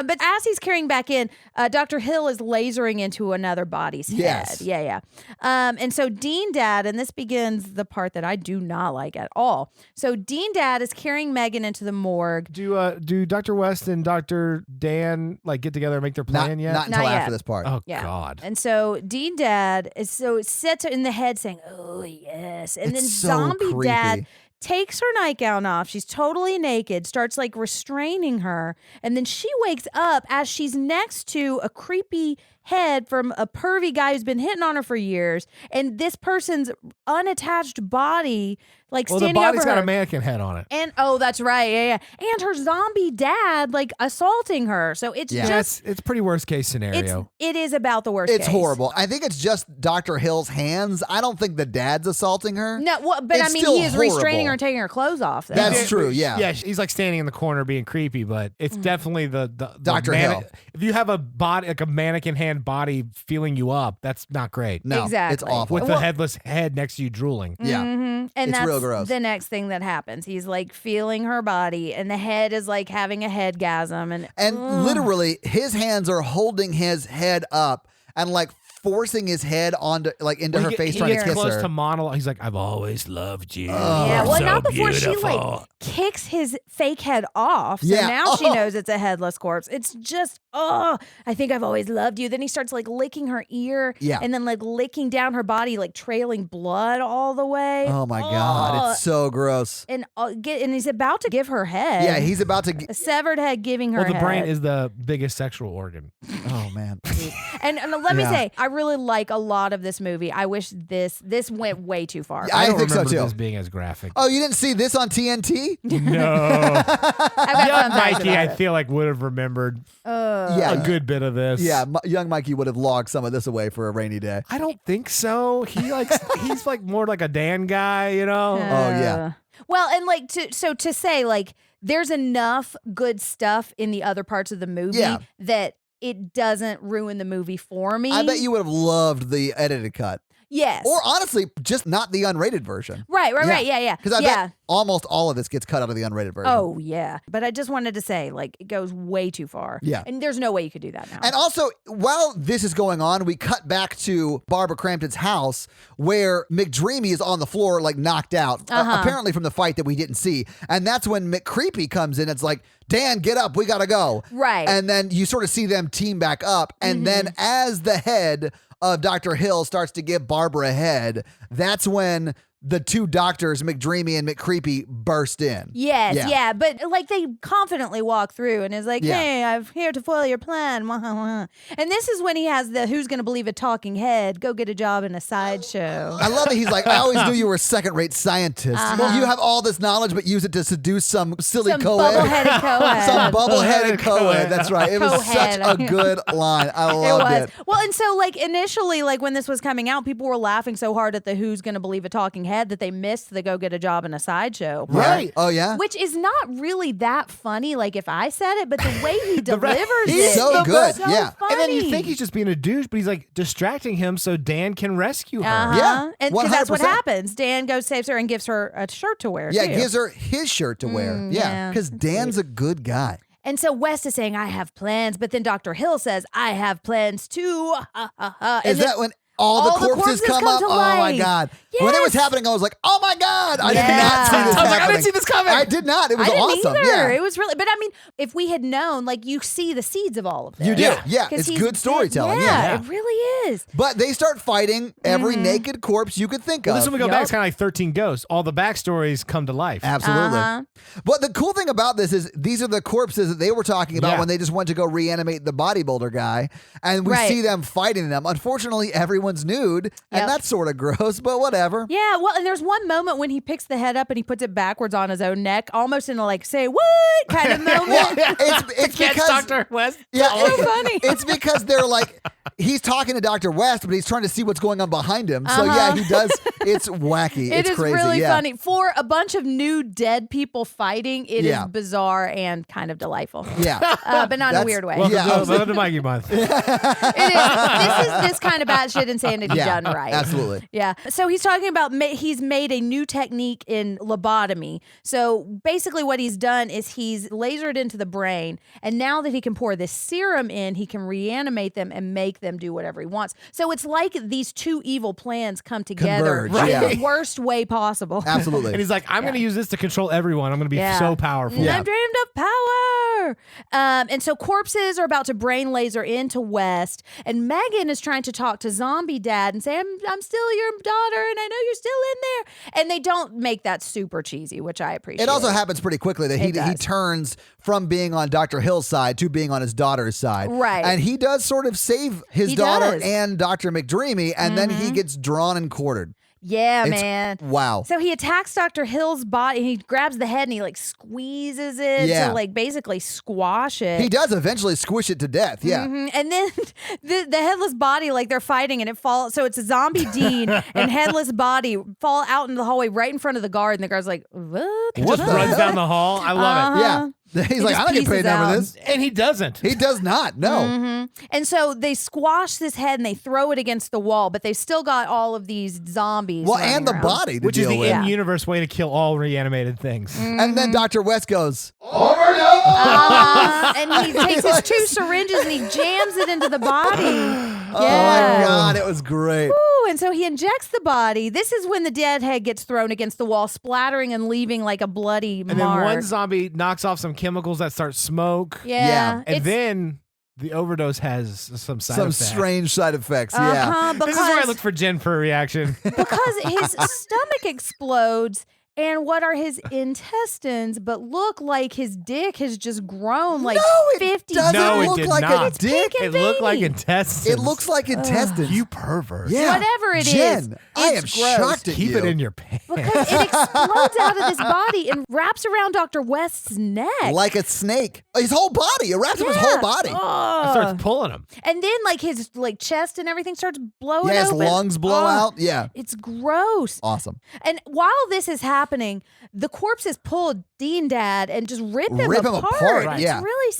But as he's carrying back in, Dr. Hill is lasering into another body's Yes. head. Yeah. And so Dean Dad, and this begins the part that I do not like at all. So Dean Dad is carrying Megan into the morgue. Do Dr. West and Dr. Dan like get together and make their plan yet? Not until Not after yet. this part. Oh Yeah. God. And so Dean Dad is sits in the head saying, "Oh yes," and It's then so Zombie creepy. Dad takes her nightgown off. She's totally naked, starts like restraining her, and then she wakes up as she's next to a creepy head from a pervy guy who's been hitting on her for years, and this person's unattached body like Well, the standing body's over got her. a mannequin head on it. And oh, that's right, yeah. And her zombie dad like assaulting her. So it's Yeah. just It's pretty worst case scenario. it is about the worst. It's case. horrible. I think it's just Dr. Hill's hands. I don't think the dad's assaulting her. No, well, but I It's mean, still he is restraining horrible. her, and taking her clothes off. Though. That's true, yeah. Yeah, he's like standing in the corner being creepy, but it's definitely the Dr. Hill. If you have a body like a mannequin hand body feeling you up, that's not great. No, Exactly. it's awful. With the headless head next to you drooling. Yeah. And It's that's real gross. the next thing that happens. He's like feeling her body, and the head is like having a headgasm, And literally, his hands are holding his head up and like forcing his head onto like into her face, he trying to gets kiss close her. to monologue. He's like, "I've always loved you." yeah. You're Well, so not before she beautiful." like kicks his fake head off. So Yeah. now she knows it's a headless corpse. It's just I think I've always loved you. Then he starts like licking her ear, Yeah. and then like licking down her body, like trailing blood all the way. Oh my God, it's so gross. And he's about to give her head. Yeah, he's about to. a severed head giving her Well, the head. brain is the biggest sexual organ. Oh man. And let me Yeah. say, I really like a lot of this movie. I wish this went way too far. I don't think so, remember too. This being as graphic. Oh, you didn't see this on TNT? No. I've got Young fun facts Mikey, about I it. feel like would have remembered Yeah. a good bit of this. Yeah, young Mikey would have logged some of this away for a rainy day. I don't think so. He's like more like a Dan guy, you know. Oh, yeah. Well, and like to say like there's enough good stuff in the other parts of the movie Yeah. that it doesn't ruin the movie for me. I bet you would have loved the edited cut. Yes. Or honestly, just not the unrated version. right. Yeah. Because I bet almost all of this gets cut out of the unrated version. Oh yeah. But I just wanted to say like it goes way too far. Yeah. And there's no way you could do that now. And also, while this is going on, we cut back to Barbara Crampton's house where McDreamy is on the floor, like knocked out, apparently from the fight that we didn't see. And that's when McCreepy comes in. It's like, Dan, get up. We got to go. Right. And then you sort of see them team back up. And then as the head of Dr. Hill starts to give Barbara a head, that's when the two doctors, McDreamy and McCreepy, burst in. Yes, Yeah. yeah, but like they confidently walk through and is like, Yeah. "Hey, I'm here to foil your plan." And this is when he has the "Who's going to believe a talking head? Go get a job in a sideshow." I love it. He's like, I always knew you were a second-rate scientist. Well, you have all this knowledge, but use it to seduce some silly Some co-ed. bubble-headed co-ed. Some bubble-headed co-ed. That's right. It was such a Co-head. good line. I It loved was. it. Well, and so like initially, like when this was coming out, people were laughing so hard at the "Who's going to believe a talking head" that they missed the "Go get a job in a sideshow." Right. Oh, yeah? Which is not really that funny, like if I said it, but the way he delivers He's it so is good, so yeah. funny. And then you think he's just being a douche, but he's like distracting him so Dan can rescue her. Yeah, and because that's what 100%. happens. Dan goes, saves her, and gives her a shirt to wear. Yeah, too. gives her his shirt to wear. Yeah, yeah, because that's Dan's a good guy. And so West is saying, "I have plans," but then Dr. Hill says, "I have plans too." And Is then- that when all the corpses come up. to Oh my life. God. When it was Yes. happening, I was like, oh my God. I did Yeah. not see this I was like, I happening. didn't see this coming. I did not. It was I didn't awesome. either. Yeah. It was really, but I mean, if we had known, like you see the seeds of all of this. You do. Yeah. 'Cause It's he's good storytelling. Yeah, Yeah. it really is. But they start fighting every naked corpse you could think Well, of. this one we go Yup. back. It's kind of like 13 Ghosts. All the backstories come to life. Absolutely. Uh-huh. But the cool thing about this is these are the corpses that they were talking about Yeah. when they just went to go reanimate the bodybuilder guy. And we Right. see them fighting them. Unfortunately, everyone's nude. And Yep. that's sort of gross, but whatever. Yeah, well, and there's one moment when he picks the head up and he puts it backwards on his own neck, almost in a like say what kind of moment. Well, it's Catch because Dr. West. yeah, so funny. It's because they're like he's talking to Dr. West, but he's trying to see what's going on behind him. So yeah, he does. It's wacky. It It's is crazy. really yeah. funny. For a bunch of new dead people fighting, it is Yeah. bizarre and kind of delightful. Yeah. But not in a That's- weird way. Welcome, Yeah, welcome to Mikey Month. It is. This is this kind of batshit insanity Yeah, done right. absolutely. Yeah. So he's talking about he's made a new technique in lobotomy. So basically, what he's done is he's lasered into the brain, and now that he can pour this serum in, he can reanimate them and make them do whatever he wants. So it's like these two evil plans come together Converge, in yeah. the worst way possible. Absolutely. And he's like, I'm going to use this to control everyone. I'm going to be Yeah. so powerful. Yeah. I'm dreamed of power. And so corpses are about to brain laser into West, and Megan is trying to talk to Zombie Dad and say, I'm still your daughter, and I know you're still in there. And they don't make that super cheesy, which I appreciate. It also happens pretty quickly that he It does. turns from being on Dr. Hill's side to being on his daughter's side. Right. And he does sort of save his He daughter does. Mm-hmm. and Dr. McDreamy, and then he gets drawn and quartered. Yeah, It's- man. Wow. So he attacks Dr. Hill's body. He grabs the head and he like squeezes it Yeah. to like basically squash it. He does eventually squish it to death. Yeah. Mhm. And then the headless body, like they're fighting and it falls. So it's a zombie Dean and headless body fall out in the hallway right in front of the guard. And the guard's like, what? Just runs down the hall. I love Uh-huh. Yeah. He's like, just I don't get paid pieces enough for out. this. it. And he doesn't. He does not. No. Mm-hmm. And so they squash this head and they throw it against the wall, but they've still got all of these zombies. Well, running and the around. body to Which is deal the with. in-universe way to kill all reanimated things. And then Dr. West goes, And he takes his two syringes and he jams it into the body. oh my God, it was great. Ooh, and so he injects the body. This is when the dead head gets thrown against the wall, splattering and leaving like a bloody And then mark. one zombie knocks off some chemicals that start smoke. Yeah. And it's- then the overdose has some side Some effects. strange side effects. Yeah. Uh-huh, This is where I because- look for Jenn for a reaction. because his stomach explodes. And what are his intestines but look like his dick has just grown like No, it 50 doesn't No, it look did like not. a It's dick. pink It and looked like veiny. intestines. It looks like intestines. You pervert. Yeah. Whatever it Jen, is, I am it's gross. shocked at Keep you. it in your pants. Because it explodes out of this body and wraps around Dr. West's neck. Like a snake. His whole body. It wraps up his whole body. Ugh. It starts pulling him. And then like his like chest and everything starts blowing Yeah, his open. lungs blow Ugh. out. Yeah. It's gross. Awesome. And while this is happening, the corpses pull Dean Dad and just rip him Rip him apart. apart, It's yeah. really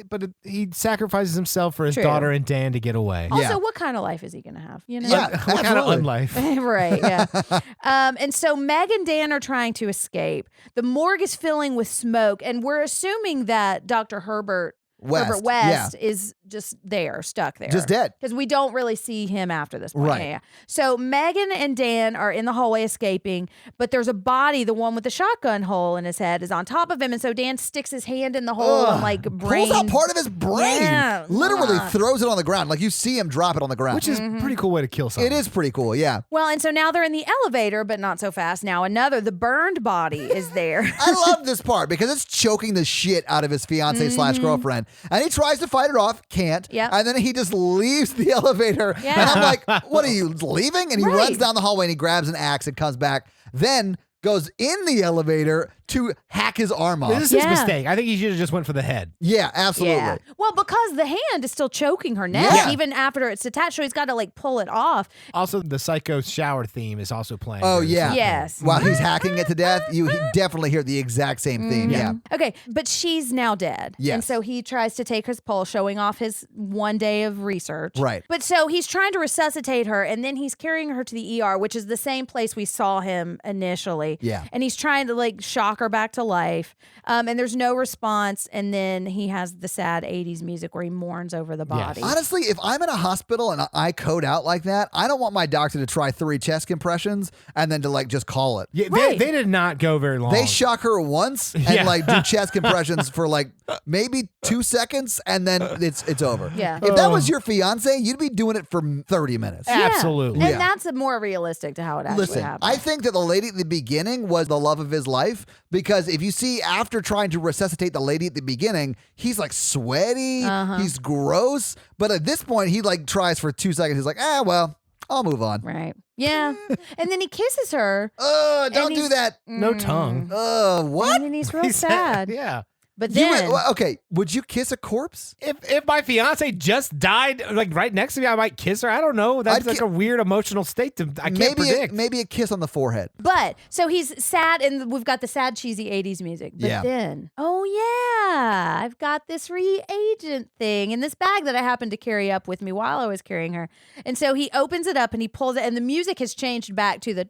But sad. he sasacrifices himself for his True. daughter and Dan to get away. Also, Yeah. what kind of life is he going to have? You know? Yeah. What kind of absolutely. unlife? Right, yeah. And so Meg and Dan are trying to escape. The morgue is filling with smoke, and we're assuming that Dr. Herbert West. West is just there, stuck there. Just dead. Because we don't really see him after this point. Right. Yeah. So Megan and Dan are in the hallway escaping, but there's a body, the one with the shotgun hole in his head, is on top of him. And so Dan sticks his hand in the hole and like brain. Pulls out part of his brain. Yeah. Literally Ugh. throws it on the ground. Like you see him drop it on the ground. Which is a pretty cool way to kill someone. It is pretty cool. Yeah. Well, and so now they're in the elevator, but not so fast. Now the burned body is there. I love this part because it's choking the shit out of his fiance slash girlfriend. And he tries to fight it off, can't. Yep. And then he just leaves the elevator. Yeah. And I'm like, what are you leaving? And he Right. runs down the hallway and he grabs an axe and comes back. Then goes in the elevator to hack his arm off. This is his Yeah. mistake. I think he should have just went for the head. Yeah, absolutely. Yeah. Well, because the hand is still choking her neck, Yeah. even after it's attached. So he's got to like pull it off. Also, the Psycho shower theme is also playing. Oh, during this yeah. whole Yes. While he's hacking it to death, you definitely hear the exact same theme. Yeah. Okay, but she's now dead. Yes. And so he tries to take his pulse, showing off his one day of research. Right. But so he's trying to resuscitate her, and then he's carrying her to the ER, which is the same place we saw him initially. body. Yeah. And he's trying to like shock her back to life. And there's no response. And then he has the sad 80s music where he mourns over the body. Honestly, if I'm in a hospital and I code out like that, I don't want my doctor to try 3 chest compressions and then to like just call it. Yeah, Right. they did not go very long. They shock her once and like do chest compressions for like maybe 2 seconds and then it's over. Yeah. If that was your fiance, you'd be doing it for 30 minutes. Yeah. Absolutely. And Yeah. that's more realistic to how it actually Listen, happened. I think that the lady at the beginning was the love of his life because if you see after trying to resuscitate the lady at the beginning, he's like sweaty, he's gross. But at this point, he like tries for 2 seconds. He's like, well, I'll move on. Right. Yeah. And then he kisses her. Don't do he's- that. No tongue. What? And then he's real He said- sad. yeah. But You then, would, okay, would you kiss a corpse? If my fiance just died, like right next to me, I might kiss her. I don't know. That's I'd like a weird emotional state. I can't predict. Maybe a kiss on the forehead. but so he's sad, and we've got the sad, cheesy 80s music. But Yeah. then, oh yeah, I've got this reagent thing in this bag that I happened to carry up with me while I was carrying her. And so he opens it up and he pulls it, and the music has changed back to the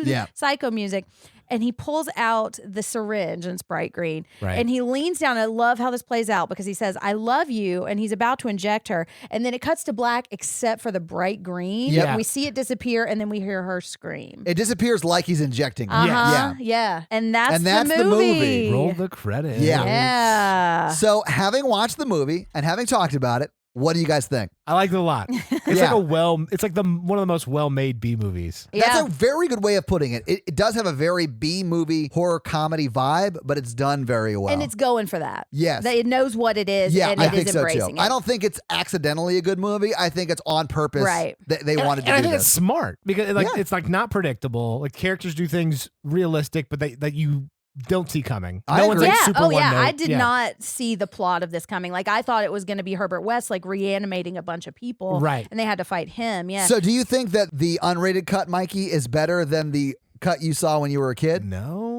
Yeah. psycho music. And he pulls out the syringe, and it's bright green. Right. And he leans down. I love how this plays out because he says, "I love you," and he's about to inject her. And then it cuts to black, except for the bright green. Yep. And we see it disappear, and then we hear her scream. It disappears like he's injecting. Uh-huh. Yeah. Yeah. And that's, And that's the the movie. movie. Roll the credits. Yeah. Yeah. So, having watched the movie and having talked about it, what do you guys think? I like it a lot. It's Yeah. it's like one of the most well-made B movies. Yeah. That's a very good way of putting it. It does have a very B movie horror comedy vibe, but it's done very well. And it's going for that. Yes. That it knows what it is, Yeah, and I it think is so embracing too. it. I don't think it's accidentally a good movie. I think it's on purpose. Right. They And wanted to I do think it's this. smart because Yeah. it's like not predictable. Like characters do things realistic, but that you don't see coming. I No one's agree. like Yeah. super Oh, one yeah. note. I did Yeah. not see the plot of this coming. Like, I thought it was going to be Herbert West, like, reanimating a bunch of people. Right. And they had to fight him. Yeah. So, do you think that the unrated cut, Mikey, is better than the cut you saw when you were a kid? No.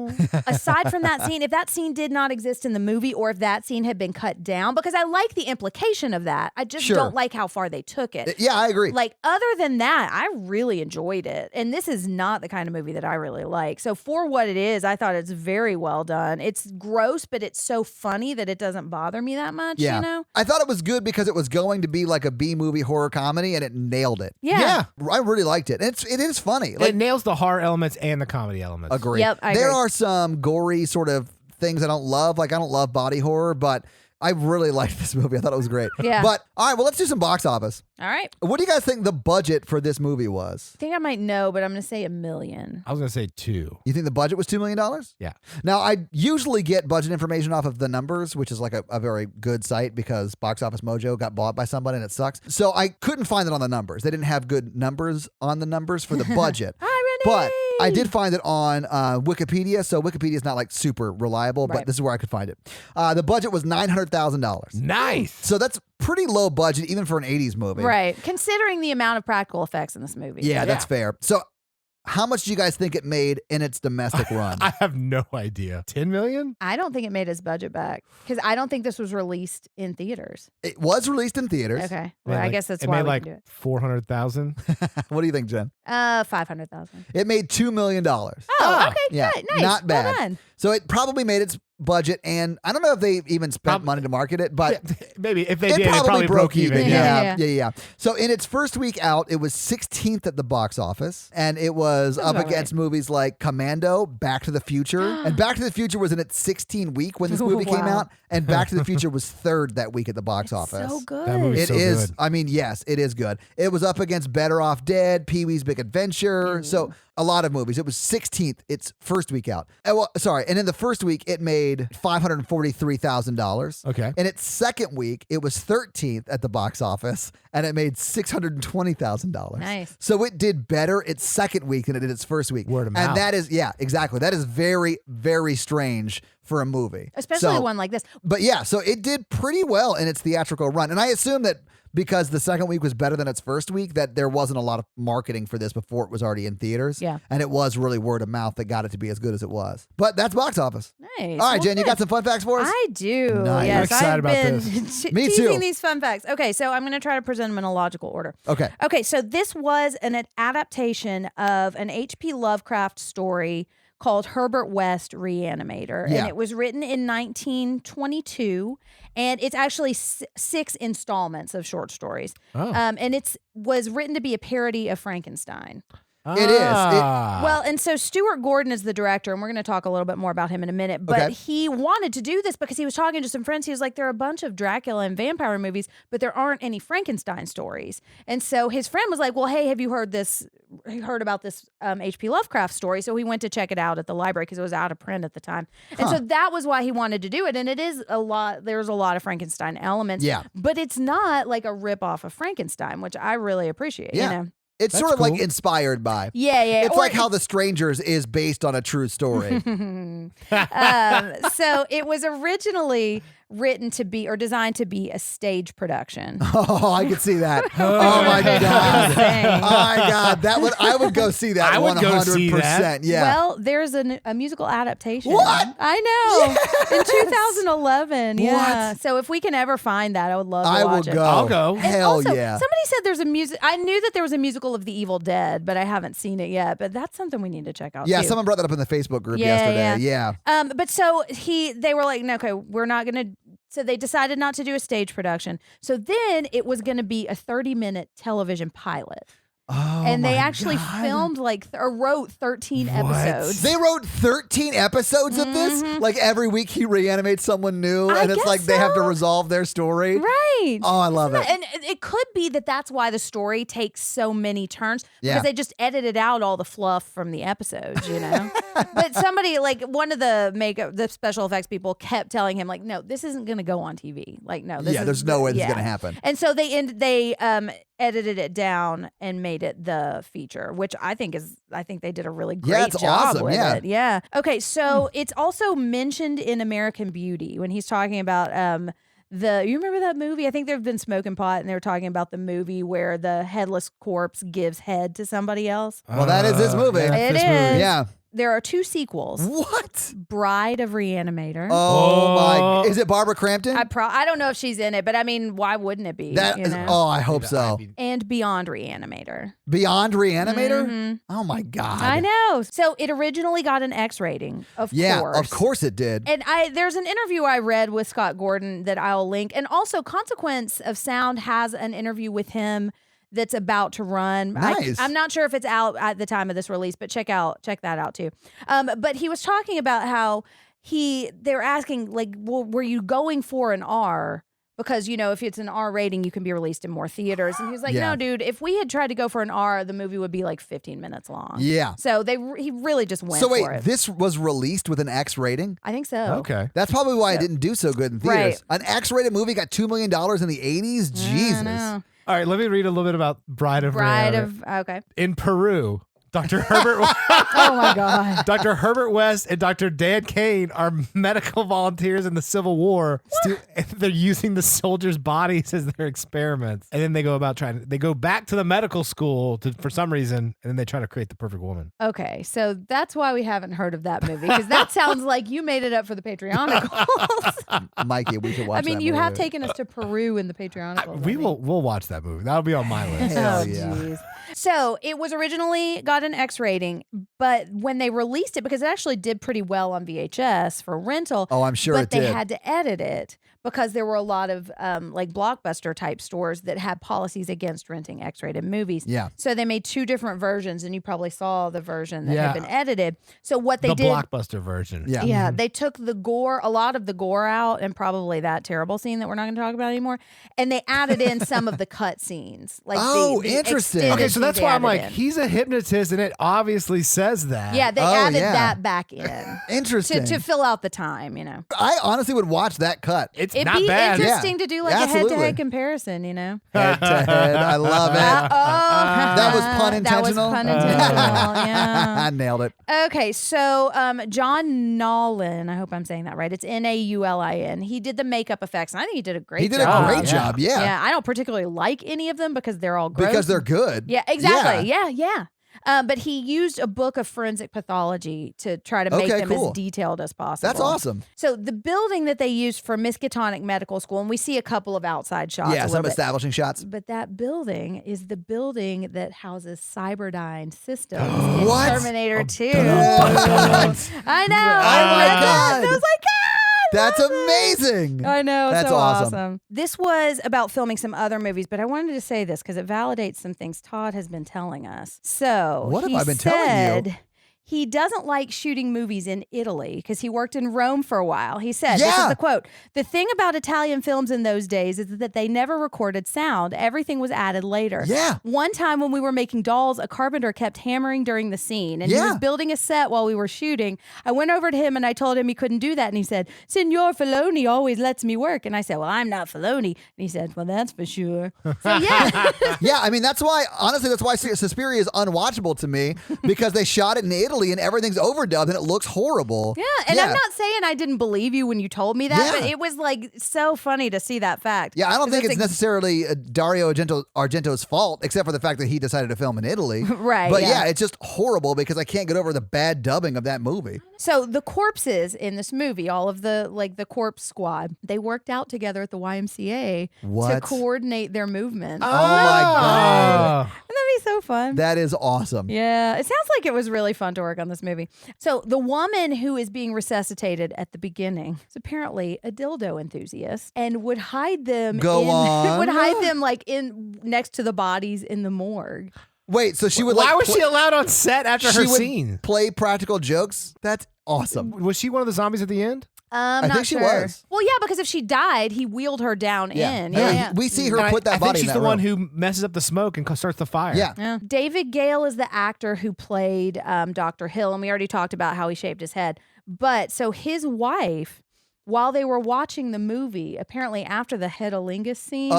Aside from that scene, if that scene did not exist in the movie or if that scene had been cut down, because I like the implication of that. I just Sure. don't like how far they took it. Yeah, I agree. Like, other than that, I really enjoyed it. And this is not the kind of movie that I really like. So for what it is, I thought it's very well done. It's gross, but it's so funny that it doesn't bother me that much, Yeah. you know? I thought it was good because it was going to be like a B movie horror comedy and it nailed it. Yeah. I really liked it. And it is funny. Like, It nails the horror elements and the comedy elements. agree. Yep, I There agree. are some gory sort of things I don't love. Like I don't love body horror, but I really liked this movie. I thought it was great. Yeah. But all right, well, let's do some box office. All right. What do you guys think the budget for this movie was? I think I might know, but I'm going to say $1 million. I was gonna say 2. You think the budget was $2 million? Yeah. Now, I usually get budget information off of The Numbers, which is like a very good site because Box Office Mojo got bought by somebody and it sucks. So I couldn't find it on the numbers. They didn't have good numbers on the numbers for the budget. Hi, Renee. But I did find it on Wikipedia. So Wikipedia is not like super reliable, but Right. this is where I could find it. The budget was $900,000. Nice. So that's pretty low budget, even for an 80s movie. Right. Considering the amount of practical effects in this movie. Yeah, that's fair. So how much do you guys think it made in its domestic run? I have no idea. 10 million? I don't think it made his budget back because I don't think this was released in theaters. It was released in theaters. Okay. It Well, made I like- guess that's it why made we like can do it. 400,000. What do you think, Jen? 500,000. It made $2 million. Oh, Ah, okay. yeah, Good. Nice. not bad. Well done. So it probably made its budget, and I don't know if they even spent money to market it, but Maybe if they it did, it probably broke even. Yeah. Yeah. So in its first week out, it was 16th at the box office, and it was Sounds up about against movies like Commando, Back to the Future, and Back to the Future was in its 16th week when this movie came Wow. out, and Back to the Future was third that week at the box office. So good. That movie's It so is. good. I mean, yes, it is good. It was up against Better Off Dead, Pee-wee's Big Adventure. So a lot of movies. It was 16th its first week out. And in the first week, it made $543,000. Okay. In its second week, it was 13th at the box office, and it made $620,000. Nice. So it did better its second week than it did its first week. Word of and mouth. that is, yeah, exactly. That is very, very strange for a movie. Especially So- one like this. But yeah, so it did pretty well in its theatrical run. And I assume that because the second week was better than its first week, that there wasn't a lot of marketing for this before it was already in theaters. Yeah. And it was really word of mouth that got it to be as good as it was. But that's box office. Nice. All right, Well, Jen, you good. got some fun facts for us? I do. Nice. Yes, I'm excited I've about been this. Me teasing too. these fun facts. Okay, so I'm going to try to present them in a logical order. Okay. Okay, so this was an adaptation of an H.P. Lovecraft story called Herbert West Reanimator. Yeah. And it was written in 1922. And it's actually 6 installments of short stories. Oh. And it was written to be a parody of Frankenstein. It is. Well, and so Stuart Gordon is the director, and we're going to talk a little bit more about him in a minute. But Okay. he wanted to do this because he was talking to some friends. He was like, there are a bunch of Dracula and vampire movies, but there aren't any Frankenstein stories. And so his friend was like, well, hey, have you heard about this H.P. Lovecraft story? So he went to check it out at the library because it was out of print at the time. And so that was why he wanted to do it. And it is there's a lot of Frankenstein elements. Yeah. But it's not like a ripoff of Frankenstein, which I really appreciate. Yeah. You know? It's That's sort of like cool. inspired by. Yeah. It's Or like how The Strangers is based on a true story. So it was originally written to be or designed to be a stage production. Oh, I could see that. Oh my God. Insane. Oh my God. I would go see that. I would 100%. go see that. Yeah. Well, there's a musical adaptation. What? I know. In 2011. Yeah. What? So if we can ever find that, I would love to I will watch it. go. I'll go. And Hell also, yeah. somebody said there's a music. I knew that there was a musical of The Evil Dead, but I haven't seen it yet. But that's something we need to check out. Yeah, too. someone brought that up in the Facebook group Yeah, yesterday. Yeah. But so they were like, no, okay, we're not gonna. So they decided not to do a stage production. So then it was going to be a 30-minute television pilot. Oh, And they my actually God. filmed or wrote 13 episodes. They wrote 13 episodes of this? Like every week he reanimates someone new I and it's guess like they have to so. resolve their story. Right. Oh, I love it. And it could be that that's why the story takes so many turns Yeah. because they just edited out all the fluff from the episodes, you know? But somebody, like one of the special effects people kept telling him, like, no, this isn't going to go on TV. Like, no. There's no way this is going to happen. And so they edited it down and made it the feature, which I think they did a really great it's job awesome, with yeah. it. Yeah. Okay, so it's also mentioned in American Beauty when he's talking about you remember that movie? I think they've been smoking pot and they were talking about the movie where the headless corpse gives head to somebody else. Well, that is this movie. Yeah, It this is. movie. Yeah. There are 2 sequels. What? Bride of Reanimator. Oh my! Is it Barbara Crampton? I don't know if she's in it, but I mean, why wouldn't it be? That you is. know? Oh, I hope so. And Beyond Reanimator. Beyond Reanimator. Mhm. Oh my God! I know. So it originally got an X rating, of course. of course it did. And there's an interview I read with Scott Gordon that I'll link. And also Consequence of Sound has an interview with him that's about to run. Nice. I'm not sure if it's out at the time of this release, but check that out too. But he was talking about how they're asking, like, well, were you going for an R? Because, you know, if it's an R rating, you can be released in more theaters. And he was like, Yeah. no, dude, if we had tried to go for an R, the movie would be like 15 minutes long. Yeah. So he really just went So wait, for it. this was released with an X rating? I think so. Okay. That's probably why it didn't do so good in theaters. Right. An X-rated movie got $2 million in the 80s? I Jesus. know. All right, let me read a little bit about Bride of Reanimator. Okay. In Peru, Dr. Herbert Oh my God. Dr. Herbert West and Dr. Dan Kane are medical volunteers in the Civil War. And they're using the soldiers' bodies as their experiments. And then they go back to the medical school for some reason, and then they try to create the perfect woman. Okay, so that's why we haven't heard of that movie because that sounds like you made it up for the Patreonicals. Mikey, we should watch I mean, that you have movie. taken us to Peru in the Patreonicals. We'll watch that movie. That'll be on my list. Hell Oh, yeah. jeez. So it was originally got an X rating, but when they released it, because it actually did pretty well on VHS for rental. Oh, I'm sure but it they did. had to edit it because there were a lot of like Blockbuster type stores that had policies against renting X-rated movies. Yeah. So they made 2 different versions, and you probably saw the version that Yeah. had been edited. So what they The did. Blockbuster version. Yeah. Yeah, they took a lot of the gore out, and probably that terrible scene that we're not going to talk about anymore. And they added in some of the cut scenes. Like Oh, the interesting. extended Okay, so that's scenes why they I'm like, added in. he's a hypnotist, and it obviously says that. Yeah, they Oh, added yeah. that back in Interesting. to fill out the time, you know. I honestly would watch that cut. It's It'd not be bad. interesting to do like a absolutely. head-to-head comparison, you know? Head-to-head. I love it. That was pun intentional? That was pun intentional, yeah. I nailed it. Okay, so John Nolan, I hope I'm saying that right. It's Naulin. He did the makeup effects, and I think he did a great job. He did a great job, yeah. Yeah, I don't particularly like any of them because they're all gross. Because they're good. Yeah, exactly. Yeah. But he used a book of forensic pathology to try to make them as detailed as possible. That's awesome. So the building that they used for Miskatonic Medical School, and we see a couple of outside shots. Yeah, some establishing shots. But that building is the building that houses Cyberdyne Systems in Terminator 2. What? I know. Oh my God. I was like, That's amazing. I know. That's so awesome. This was about filming some other movies, but I wanted to say this because it validates some things Todd has been telling us. So what have I been telling you? He doesn't like shooting movies in Italy because he worked in Rome for a while. He said, this is the quote, "The thing about Italian films in those days is that they never recorded sound. Everything was added later. Yeah. One time when we were making dolls, a carpenter kept hammering during the scene, and he was building a set while we were shooting. I went over to him and I told him he couldn't do that, and he said, 'Signor Filoni always lets me work.' And I said, 'Well, I'm not Filoni.' And he said, 'Well, that's for sure.'" So yeah. Yeah, I mean, that's why Suspiria is unwatchable to me, because they shot it in Italy and everything's overdubbed and it looks horrible. Yeah, and I'm not saying I didn't believe you when you told me that, but it was like so funny to see that fact. Yeah, I don't think it's necessarily Dario Argento's fault, except for the fact that he decided to film in Italy. Right. But yeah, it's just horrible because I can't get over the bad dubbing of that movie. So the corpses in this movie, all of the corpse squad, they worked out together at the YMCA to coordinate their movements. Oh my God. Wouldn't that be so fun? That is awesome. Yeah, it sounds like it was really fun to work on this movie. So the woman who is being resuscitated at the beginning is apparently a dildo enthusiast and would hide them would hide them like in next to the bodies in the morgue. Wait, so she would Why was she allowed on set after her would scene? Play practical jokes? That's awesome. Was she one of the zombies at the end? I think she was. Well, yeah, because if she died, he wheeled her down in. Yeah. We see her put that I body think she's in that the one room. who messes up the smoke and starts the fire. Yeah. David Gale is the actor who played Dr. Hill, and we already talked about how he shaved his head. But so his wife, while they were watching the movie, apparently after the Hedalingus scene,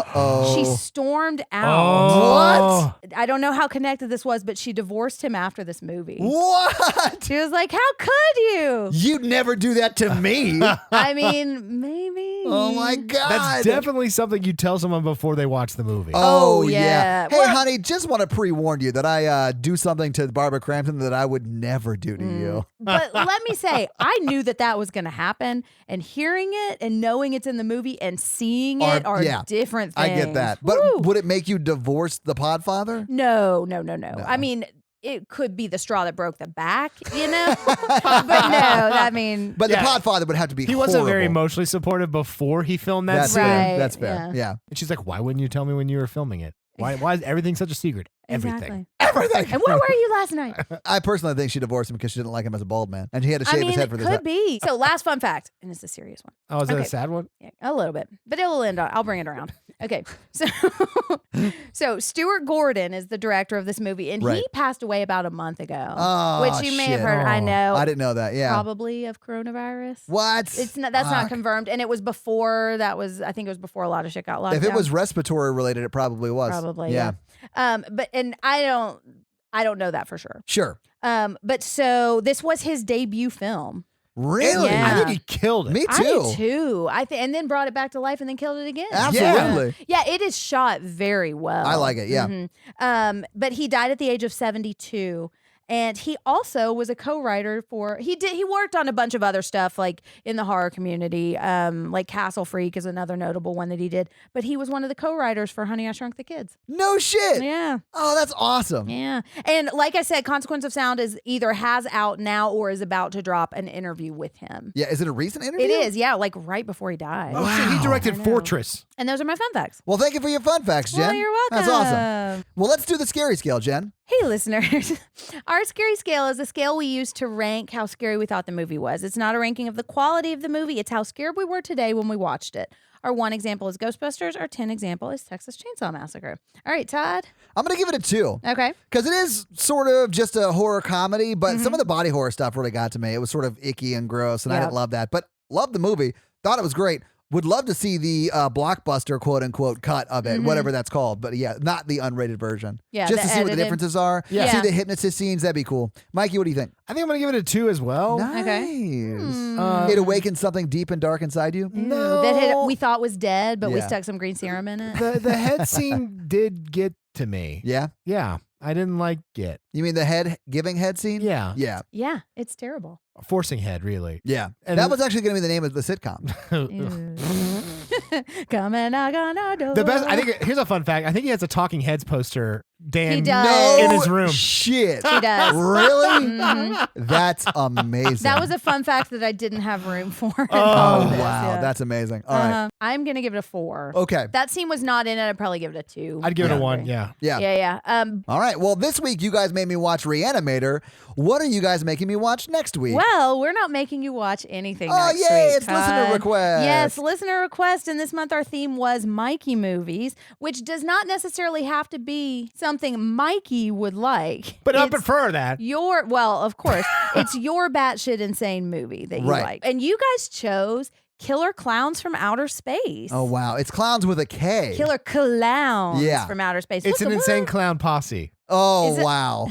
she stormed out. What? I don't know how connected this was, but she divorced him after this movie. What? She was like, "How could you? You'd never do that to me." I mean, maybe. Oh my God. That's definitely something you tell someone before they watch the movie. Oh, yeah. Hey, honey, just want to pre-warn you that I do something to Barbara Crampton that I would never do to you. But let me say, I knew that was going to happen, and hearing it and knowing it's in the movie and seeing it are different things. I get that. But would it make you divorce the Podfather? No. I mean, it could be the straw that broke the back, you know? But no, I mean... But the Podfather would have to be He wasn't very emotionally supportive before he filmed that scene. Right, That's fair. Yeah. And she's like, why wouldn't you tell me when you were filming it? Why is everything such a secret? Exactly. Everything. And where were you last night? I personally think she divorced him because she didn't like him as a bald man. And he had to shave his head for this. Could be. So last fun fact, and it's a serious one. Oh, is that a sad one? Yeah, a little bit. But it'll end on, I'll bring it around. Okay. So Stuart Gordon is the director of this movie, and he passed away about a month ago. Which you may have heard. I know. I didn't know that. Yeah. Probably of coronavirus. What? That's not confirmed. And it was before I think it was before a lot of shit got locked down. If it was respiratory related, it probably was. Probably. Yeah. And I don't know that for sure. Sure. But so this was his debut film. Really? Yeah. I think he killed it. Me too. I did too. And then brought it back to life and then killed it again. Absolutely. Yeah, it is shot very well. I like it. Yeah. But he died at the age of 72. And he also was a co-writer for he worked on a bunch of other stuff like in the horror community, like Castle Freak is another notable one that he did. But he was one of the co-writers for Honey, I Shrunk the Kids. No shit. Yeah. Oh, that's awesome. Yeah. And like I said, Consequence of Sound is either has out now or is about to drop an interview with him. Yeah. Is it a recent interview? It is, yeah, like right before he died. Oh, so he directed Fortress. And those are my fun facts. Well, thank you for your fun facts, Jen. Well, you're welcome. That's awesome. Well, let's do the scary scale, Jen. Hey, listeners. Our scary scale is a scale we use to rank how scary we thought the movie was. It's not a ranking of the quality of the movie. It's how scared we were today when we watched it. Our 1 example is Ghostbusters. Our 10 example is Texas Chainsaw Massacre. All right, Todd. I'm going to give it a 2. Okay. Because it is sort of just a horror comedy, but some of the body horror stuff really got to me. It was sort of icky and gross, and I didn't love that. But loved the movie. Thought it was great. Would love to see the blockbuster quote unquote cut of it, whatever that's called. But yeah, not the unrated version. Yeah, just the to see what the edited. differences are. Yeah. See the hypnotist scenes. That'd be cool. Mikey, what do you think? I think I'm gonna give it a 2 as well. Nice. It awakens something deep and dark inside you. No, That we thought was dead, but we Yeah. stuck some green serum in it. the head scene did get to me. Yeah. Yeah, I didn't like it. You mean the giving head scene? Yeah, Yeah. Yeah, it's terrible. forcing head really. Yeah. And that was actually going to be the name of the sitcom. Coming knock on our door. The best. I think here's a fun fact. I think he has a Talking Heads poster. Dan He does. in his room. Shit. He does. Really? Mhm. That's amazing. That was a fun fact that I didn't have room for. in Oh, all of this, wow. yeah. That's amazing. All right. I'm going to give it a 4. Okay. That scene was not in it. I'd probably give it a 2. I'd give it Yeah. a 1. Yeah. Yeah. Yeah. All right. Well, this week you guys made me watch Re-Animator. What are you guys making me watch next week? Well, we're not making you watch anything Oh, next yay, week. it's listener request. Yes, listener request. And this month our theme was Mikey movies, which does not necessarily have to be something Mikey would like. But I It's prefer that. well, of course, it's your batshit insane movie that you Right. like. And you guys chose Killer Clowns from Outer Space. Oh, wow. It's clowns with a K. Killer Clowns Yeah. from Outer Space. It's What an the- insane clown posse. Oh, Is it- wow.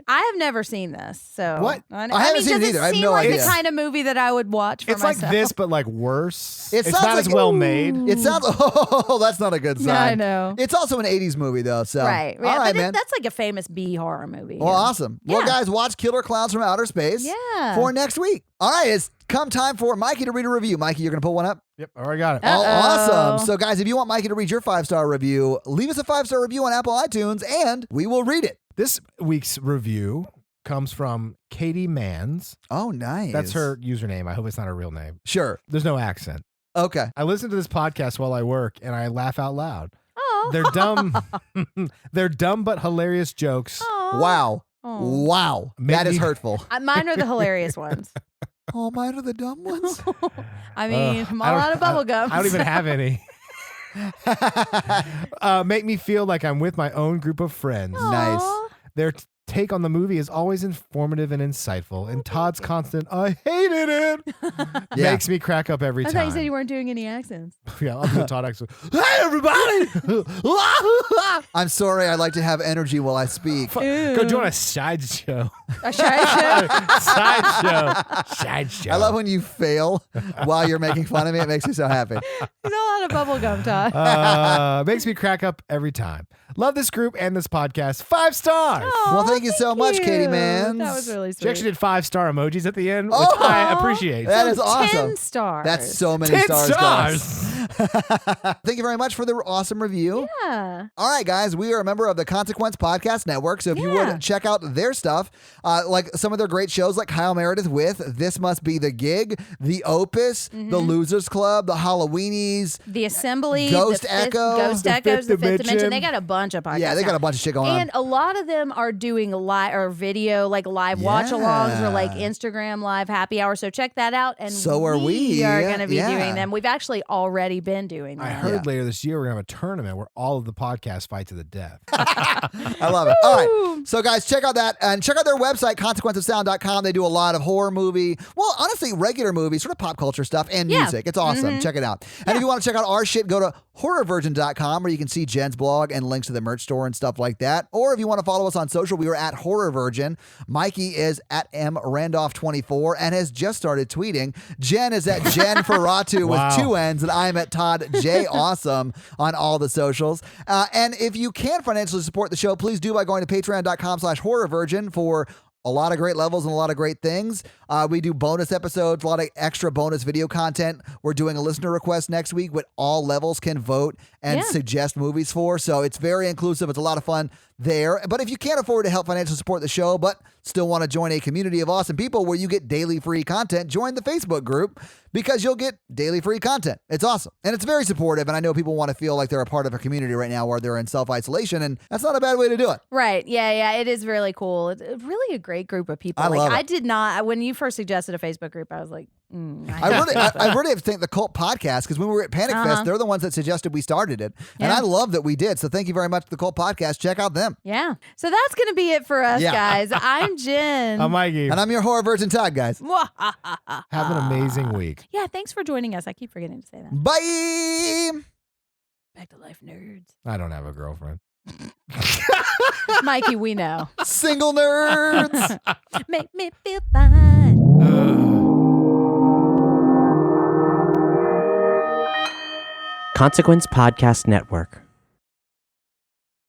I have never seen this, so What? I haven't seen it does either. I have seem no like idea. the kind of movie that I would watch for It's myself. like this, but like worse. It It's sounds not as like- well made. It sounds. Oh, that's not a good sign. Yeah, I know. It's also an 80s movie, though. So. Right. All Yeah, right, but man. that's like a famous B horror movie. Well, yeah. awesome. Well, Yeah. guys, watch Killer Clowns from Outer Space Yeah. for next week. All right, it's come time for Mikey to read a review. Mikey, you're going to pull one up? Yep, already got it. Uh, Oh, Uh-oh. awesome. So, guys, if you want Mikey to read your 5-star review, leave us a 5-star review on Apple iTunes, and we will read it. This week's review comes from Katie Mans. Oh, nice. That's her username. I hope it's not her real name. Sure. There's no accent. Okay. I listen to this podcast while I work and I laugh out loud. Oh. They're dumb. They're dumb but hilarious jokes. Aw. Wow. Oh. Wow. Maybe- That is hurtful. Mine are the hilarious ones. Oh, mine are the dumb ones. I mean, I'm I all don't- out of bubble gum. I don't even have any. Make me feel like I'm with my own group of friends. Nice. Their take on the movie is always informative and insightful, and Todd's constant "I hated it" Yeah. makes me crack up every I time. thought you said you weren't doing any accents. Yeah, I'll do a Todd accent. Hey, everybody! I'm sorry. I like to have energy while I speak. Go join a sideshow. A shy show. Sideshow. I love when you fail while you're making fun of me. It makes me so happy. He's all out of bubble gum, Todd. Makes me crack up every time. Love this group and this podcast. 5 stars. Well, thank you so much, Katie Mans. That was really She sweet. actually did 5-star emojis at the end, which Oh! I appreciate. That is awesome. 10 stars. That's so many 10 stars. stars. Guys. Thank you very much for the awesome review. Yeah. All right, guys, we are a member of the Consequence Podcast Network. So if you Yeah. would check out their stuff, like some of their great shows like Kyle Meredith with This Must Be the Gig, The Opus, The Losers Club, The Halloweenies. The Assembly, Ghost the fifth, Echo, Ghost The Echoes, Fifth the Fifth Dimension. Dimension. They got a bunch of podcasts. Yeah, they got now. a bunch of shit going And on. a lot of them are doing live or video, like live watch-alongs or like Yeah. Instagram live happy hour. So check that out. And So are we. We are going to be Yeah. doing them. We've actually already been doing them. I heard later this year we're going to have a tournament where all of the podcasts fight to the death. I love it. All right. So, guys, check out that and check out their website, consequenceofsound.com. They do a lot of horror movie, well, honestly, regular movies, sort of pop culture stuff and Yeah. music. It's awesome. Check it out. And if you want to check out our shit, go to horrorvirgin.com where you can see Jen's blog and links to the merch store and stuff like that. Or if you want to follow us on social, we are at Horror Virgin. Mikey is at mrandolph24 and has just started tweeting. Jen is at Jen Ferratu Wow. with 2 N's, and I'm at Todd J Awesome on all the socials. And if you can financially support the show, please do by going to patreon.com/horrorvirgin for a lot of great levels and a lot of great things. We do bonus episodes, a lot of extra bonus video content. We're doing a listener request next week, what all levels can vote and Yeah. suggest movies for. So it's very inclusive. It's a lot of fun there. But if you can't afford to help financially support the show, but still want to join a community of awesome people where you get daily free content, join the Facebook group because you'll get daily free content. It's awesome. And it's very supportive. And I know people want to feel like they're a part of a community right now where they're in self-isolation. And that's not a bad way to do it. Right. Yeah. It is really cool. It's really a great group of people. I like love it. I did not, when you first suggested a Facebook group, I was like, I really have to thank the Cult Podcast because when we were at Panic Fest, they're the ones that suggested we started it. And I love that we did. So thank you very much to the Cult Podcast. Check out them. Yeah. So that's going to be it for us, guys. I'm Jen. I'm Mikey. And I'm your horror virgin Todd, guys. Have an amazing week. Yeah, thanks for joining us. I keep forgetting to say that. Bye. Back to life, nerds. I don't have a girlfriend. Mikey, we know. Single nerds. Make me feel fine. Consequence Podcast Network.